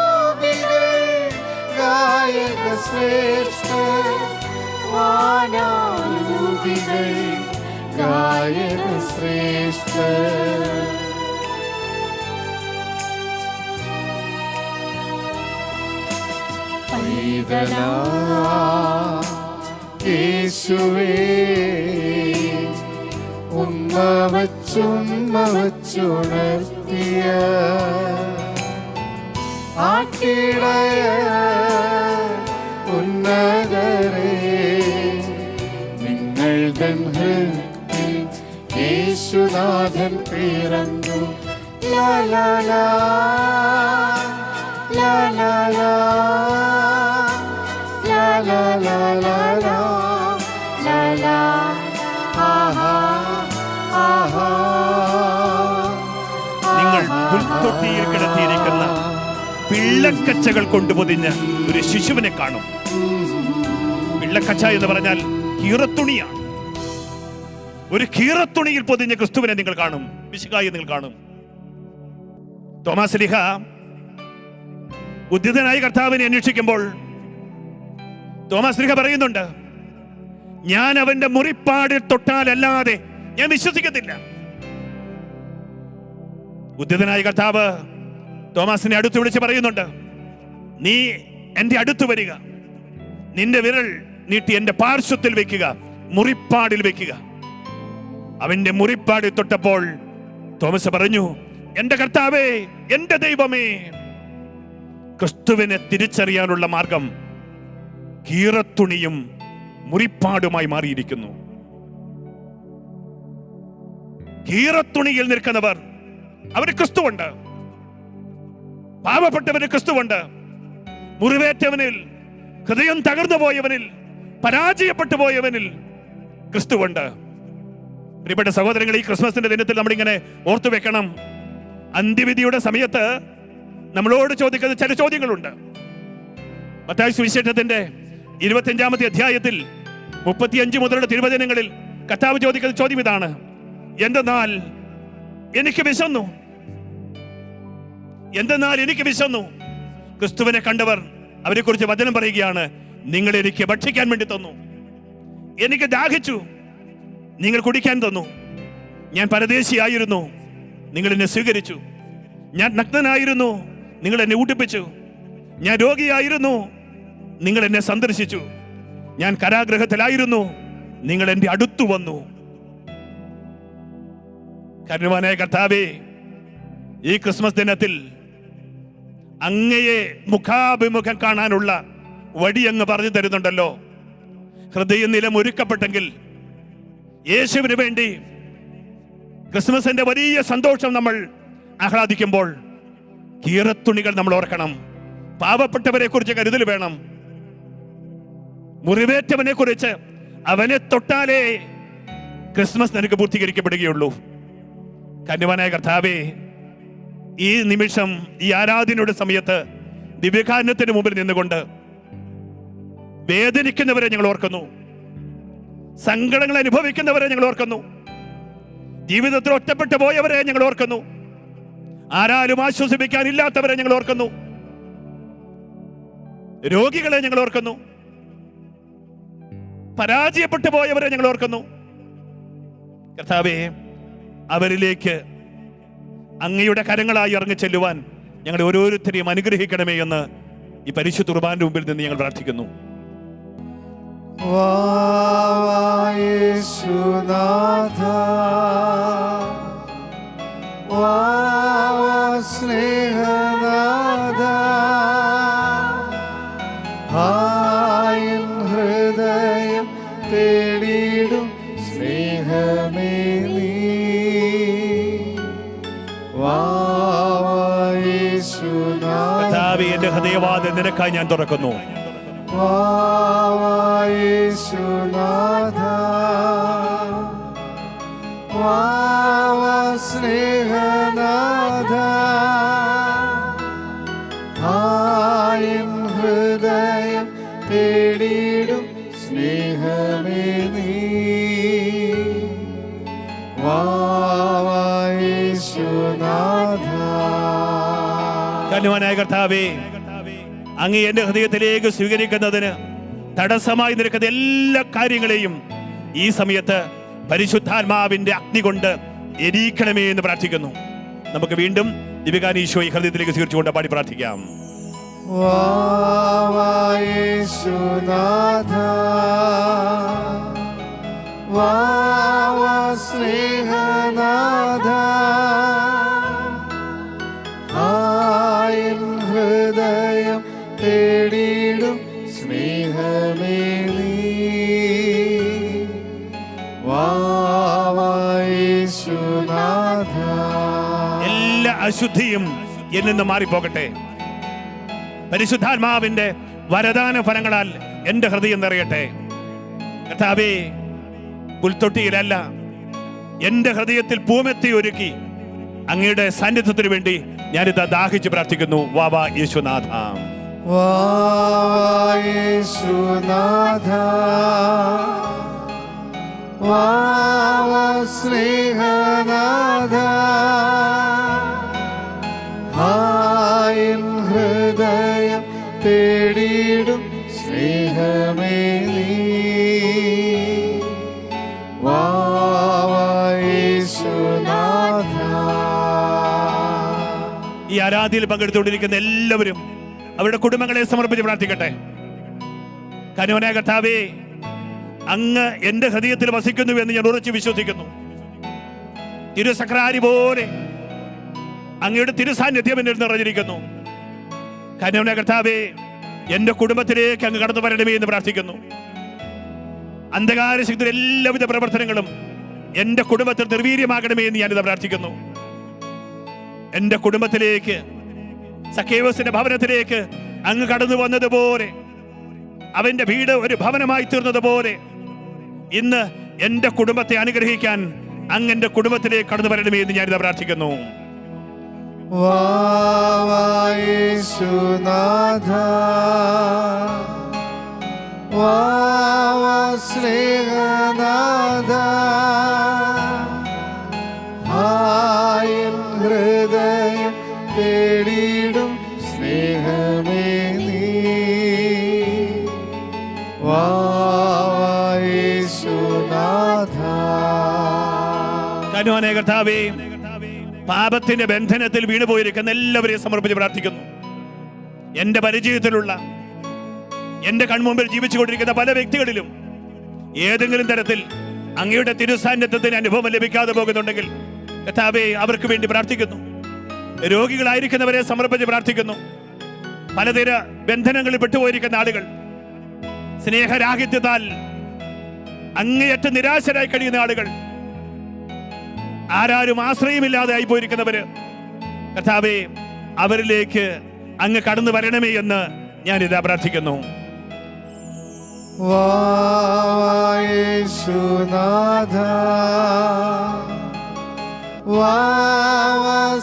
ഗായക ശ്രേഷ്ഠ വാനാരൂപികൾ ഗായക ശ്രേഷ്ഠ പൈതലാ യേശുവേ, ഉമ്മ വച്ചുണർത്തിയ ആട്ടിടയ ഉന്നതരേ, നിങ്ങൾ ഹൃദയത്തിൽ യേശുനാഥൻ പിറന്നു. ലാ ലാ ലാ ലാ ലാ ലാ ലാ ലാ ലാ ലാ ലാ ലാ ആഹാ ആഹാ. നിങ്ങൾ പുൽത്തൊട്ടിയിൽ കിടത്തിയിരിക്കുന്ന പിള്ളക്കച്ചകൾ കൊണ്ട് പൊതിഞ്ഞ ഒരു ശിശുവിനെ കാണും. പിള്ളക്കച്ച എന്ന് പറഞ്ഞാൽ കീറത്തുണിയാണ്. ഒരു കീറത്തുണിയിൽ പൊതിഞ്ഞ ക്രിസ്തുവിനെ നിങ്ങൾ കാണും, മിശിഹായെ നിങ്ങൾ കാണും. തോമാസ് ലീഹ ഉദ്ധിതനായി കർത്താവിനെ അന്വേഷിക്കുമ്പോൾ തോമാസ് ലീഹ പറയുന്നുണ്ട്, ഞാൻ അവന്റെ മുറിപ്പാടിൽ തൊട്ടാലല്ലാതെ ഞാൻ വിശ്വസിക്കത്തില്ല. ഉദ്ധിതനായ കർത്താവ് തോമാസിനെ അടുത്ത് വിളിച്ച് പറയുന്നുണ്ട്, നീ എന്റെ അടുത്ത് വരിക, നിന്റെ വിരൽ നീട്ടി എന്റെ പാർശ്വത്തിൽ വെക്കുക, മുറിപ്പാടിൽ വെക്കുക. അവന്റെ മുറിപ്പാടിൽ തൊട്ടപ്പോൾ തോമസ് പറഞ്ഞു, എന്റെ കർത്താവേ, എന്റെ ദൈവമേ. ക്രിസ്തുവിനെ തിരിച്ചറിയാനുള്ള മാർഗം കീറത്തുണിയും മുറിപ്പാടുമായി മാറിയിരിക്കുന്നു. കീറത്തുണിയിൽ നിൽക്കുന്നവർ, അവര് ക്രിസ്തുവുണ്ട്. പാവപ്പെട്ടവന് ക്രിസ്തുവുണ്ട്. മുറിവേറ്റവനിൽ, ഹൃദയം തകർന്നു പോയവനിൽ, പരാജയപ്പെട്ടു പോയവനിൽ ക്രിസ്തുവുണ്ട്. പ്രിയപ്പെട്ട സഹോദരങ്ങൾ, ഈ ക്രിസ്മസിന്റെ ദിനത്തിൽ നമ്മളിങ്ങനെ ഓർത്തു വെക്കണം, അന്ത്യവിധിയുടെ സമയത്ത് നമ്മളോട് ചോദിക്കുന്ന ചില ചോദ്യങ്ങളുണ്ട്. മത്തായി സുവിശേഷത്തിന്റെ 25-ാമത്തെ അധ്യായത്തിൽ 35 മുതലുള്ള തിരുവചനങ്ങളിൽ കർത്താവ് ചോദിക്കുന്ന ചോദ്യം ഇതാണ്: എന്തെന്നാൽ എനിക്ക് വിശന്നു, എന്തെന്നാൽ എനിക്ക് വിശന്നു. ക്രിസ്തുവിനെ കണ്ടവർ അവരെ കുറിച്ച് വചനം പറയുകയാണ്, നിങ്ങൾ എനിക്ക് ഭക്ഷിക്കാൻ വേണ്ടി തന്നു, എനിക്ക് ദാഹിച്ചു, നിങ്ങൾ കുടിക്കാൻ തന്നു, ഞാൻ പരദേശിയായിരുന്നു, നിങ്ങൾ എന്നെ സ്വീകരിച്ചു, ഞാൻ നഗ്നനായിരുന്നു, നിങ്ങൾ എന്നെ ഉടുപ്പിച്ചു, ഞാൻ രോഗിയായിരുന്നു, നിങ്ങൾ എന്നെ സന്ദർശിച്ചു, ഞാൻ കാരാഗൃഹത്തിലായിരുന്നു, നിങ്ങൾ എന്റെ അടുത്തു വന്നു. കരുണവാനായ കർത്താവേ, ഈ ക്രിസ്മസ് ദിനത്തിൽ അങ്ങയെ മുഖാഭിമുഖം കാണാനുള്ള വഴി അങ്ങ് പറഞ്ഞു തരുന്നുണ്ടല്ലോ. ഹൃദയ നിലം ഒരുക്കപ്പെട്ടെങ്കിൽ യേശുവിന് വേണ്ടി ക്രിസ്മസിന്റെ വലിയ സന്തോഷം നമ്മൾ ആഹ്ലാദിക്കുമ്പോൾ കീറത്തുണികൾ നമ്മൾ ഓർക്കണം. പാവപ്പെട്ടവരെ കുറിച്ച് കരുതൽ വേണം. മുറിവേറ്റവനെ കുറിച്ച്, അവനെ തൊട്ടാലേ ക്രിസ്മസ് നിനക്ക് പൂർത്തീകരിക്കപ്പെടുകയുള്ളൂ. കന്യവാനായ കർത്താവേ, ഈ നിമിഷം, ഈ ആരാധനയുടെ സമയത്ത് ദിവ്യകാരുണ്യത്തിന് മുമ്പിൽ നിന്നുകൊണ്ട് വേദനിക്കുന്നവരെ ഞങ്ങൾ ഓർക്കുന്നു, സങ്കടങ്ങൾ അനുഭവിക്കുന്നവരെ ഞങ്ങൾ ഓർക്കുന്നു, ജീവിതത്തിൽ ഒറ്റപ്പെട്ടു പോയവരെ ഞങ്ങൾ ഓർക്കുന്നു, ആരാലും ആശ്വസിപ്പിക്കാനില്ലാത്തവരെ ഞങ്ങൾ ഓർക്കുന്നു, രോഗികളെ ഞങ്ങൾ ഓർക്കുന്നു, പരാജയപ്പെട്ടു പോയവരെ ഞങ്ങൾ ഓർക്കുന്നു. കർത്താവേ, അവരിലേക്ക് അങ്ങയുടെ കരങ്ങളായി ഇറങ്ങി ചെല്ലുവാൻ ഞങ്ങൾ ഓരോരുത്തരെയും അനുഗ്രഹിക്കണമേ എന്ന് ഈ പരിശുദ്ധ കുർബാന്റെ മുമ്പിൽ നിന്ന് ഞങ്ങൾ പ്രാർത്ഥിക്കുന്നു. യേശുനാഥ, സ്നേഹനാഥ, ആയിൻ ഹൃദയം തേടിടും സ്നേഹമേ നീ. കർത്താവേ, എന്റെ ഹൃദയവാതിൽ നിനക്കായി ഞാൻ തുറക്കുന്നു. യേശുനാഥ, സ്നേഹനാഥ, ആയിൻ ഹൃദയം തേടിടും സ്നേഹമേ നീ. യേശുനാഥ. കന്യവാനായ കർത്താവേ, അങ്ങ് എന്റെ ഹൃദയത്തിലേക്ക് സ്വീകരിക്കുന്നതിന് തടസ്സമായി നിൽക്കുന്ന എല്ലാ കാര്യങ്ങളെയും ഈ സമയത്ത് പരിശുദ്ധാത്മാവിന്റെ അഗ്നി കൊണ്ട് എരിക്കണമേ എന്ന് പ്രാർത്ഥിക്കുന്നു. നമുക്ക് വീണ്ടും ദിവ്യകാരുണ്യ ഈശോയെ ഹൃദയത്തിലേക്ക് സ്വീകരിച്ചുകൊണ്ട് പാടി പ്രാർത്ഥിക്കാം. യേശുനാഥ, സ്നേഹനാഥ, ആയിൻ ഹൃദയം തേടിടും സ്നേഹമേ നീ. യേശുനാഥ. എല്ലാ അശുദ്ധിയും എന്നിൽ നിന്ന് മാറിപ്പോകട്ടെ. പരിശുദ്ധാത്മാവിന്റെ വരദാന ഫലങ്ങളാൽ എന്റെ ഹൃദയം നിറയട്ടെ. കർത്താവേ, പുൽത്തൊട്ടിയിലല്ല, എന്റെ ഹൃദയത്തിൽ പൂമെത്തി ഒരുക്കി അങ്ങയുടെ സാന്നിധ്യത്തിന് വേണ്ടി ഞാനിതാ ദാഹിച്ച് പ്രാർത്ഥിക്കുന്നു. വാവാ യേശുനാഥ. യേശുനാഥ, സ്നേഹനാഥ, ഈ ആരാധനയിൽ പങ്കെടുത്തുകൊണ്ടിരിക്കുന്ന എല്ലാവരും അവരുടെ കുടുംബങ്ങളെ സമർപ്പിച്ച് പ്രാർത്ഥിക്കട്ടെ. കരുണായ കർത്താവേ, അങ്ങ് എന്റെ ഹൃദയത്തിൽ വസിക്കുന്നു എന്ന് ഞാൻ ഉറച്ചു വിശ്വസിക്കുന്നു. തിരുസക്രാരി പോലെ അങ്ങയുടെ തിരുസാന്നിധ്യം എന്നിൽ നിറഞ്ഞിരിക്കുന്നു. കരുണായ കർത്താവേ, എന്റെ കുടുംബത്തിലേക്ക് അങ്ങ് കടന്നു വരണമേ എന്ന് പ്രാർത്ഥിക്കുന്നു. അന്ധകാര ശക്തിയുടെ എല്ലാവിധ പ്രവർത്തനങ്ങളും എന്റെ കുടുംബത്തിൽ നിർവീര്യമാകണമേ എന്ന് ഞാനിത് പ്രാർത്ഥിക്കുന്നു. എന്റെ കുടുംബത്തിലേക്ക്, സഖേവസിന്റെ ഭവനത്തിലേക്ക് അങ്ങ് കടന്നു വന്നതുപോലെ, അവന്റെ വീട് ഒരു ഭവനമായി തീർന്നതുപോലെ, ഇന്ന് എന്റെ കുടുംബത്തെ അനുഗ്രഹിക്കാൻ അങ്ങ് എന്റെ കുടുംബത്തിലേക്ക് കടന്നു വരണമേ എന്ന് ഞാനിത് പ്രാർത്ഥിക്കുന്നു. യേശുനാഥ, സ്നേഹനാഥ, ആയൻ ഹൃദയം തേടിയിടും സ്നേഹമേ നീ. യേശുനാഥ. കരുണാമയ കർത്താവേ, പാപത്തിന്റെ ബന്ധനത്തിൽ വീണുപോയിരിക്കുന്ന എല്ലാവരെയും സമർപ്പിച്ച് പ്രാർത്ഥിക്കുന്നു. എന്റെ പരിചയത്തിലുള്ള, എന്റെ കൺമുമ്പിൽ ജീവിച്ചുകൊണ്ടിരിക്കുന്ന പല വ്യക്തികളിലും ഏതെങ്കിലും തരത്തിൽ അങ്ങയുടെ തിരുസാന്നിധ്യത്തിന് അനുഭവം ലഭിക്കാതെ പോകുന്നുണ്ടെങ്കിൽ കർത്താവേ, അവർക്ക് വേണ്ടി പ്രാർത്ഥിക്കുന്നു. രോഗികളായിരിക്കുന്നവരെ സമർപ്പിച്ച് പ്രാർത്ഥിക്കുന്നു. പലതര ബന്ധനങ്ങളിൽ പെട്ടുപോയിരിക്കുന്ന ആളുകൾ, സ്നേഹരാഹിത്യത്താൽ അങ്ങേയറ്റ നിരാശരായി കഴിയുന്ന ആളുകൾ, ആരാരും ആശ്രയമില്ലാതെ ആയി പോയിരിക്കുന്നവര്, കർത്താവേ, അവരിലേക്ക് അങ്ങ് കടന്നു വരണമേ എന്ന് ഞാനിതാ പ്രാർത്ഥിക്കുന്നു. യേശുനാഥ,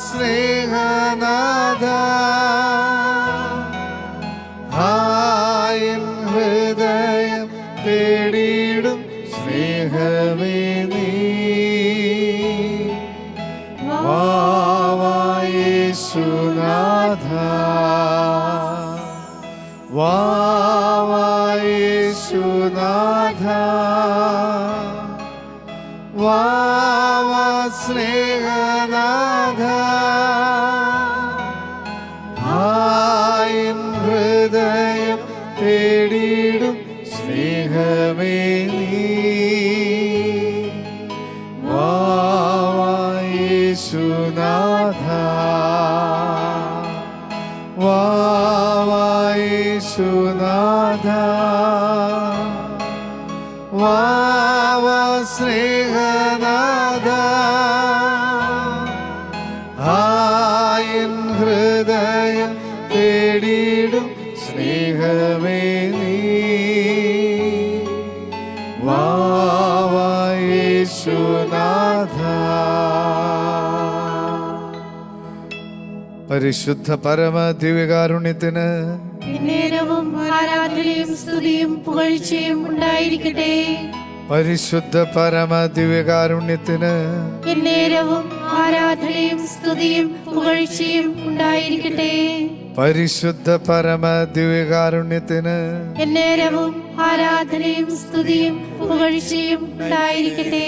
സ്നേഹനാഥ, ആയൻ ഹൃദയം തേടിയിടും സ്നേഹമേ നീ. യേശുനാഥ, യേശുനാഥ, സ്നേഹനാഥ, ആയൻ ഹൃദയം തേടിയിടും സ്നേഹമേ നീ. യേശുനാഥ, യേശുനാഥ, സ്നേഹനാഥ, ആയൻ ഹൃദയം തേടിയിടും സ്നേഹമേ നീ. യേശുനാഥ. പരിശുദ്ധ പരമ ദിവ്യകാരുണ്യത്തിന് എന്നേരവും ആരാധനയും സ്തുതിയും പുകഴ്ചയും ഉണ്ടായിരിക്കട്ടെ. പരിശുദ്ധ പരമ ദിവ്യകാരുണ്യത്തിന് എന്നേരവും ആരാധനയും സ്തുതിയും പുകഴ്ചയും ഉണ്ടായിരിക്കട്ടെ. പരിശുദ്ധ പരമ ദിവ്യകാരുണ്യത്തിന് എന്നേരവും ആരാധനയും സ്തുതിയും പുകഴ്ചയും ഉണ്ടായിരിക്കട്ടെ.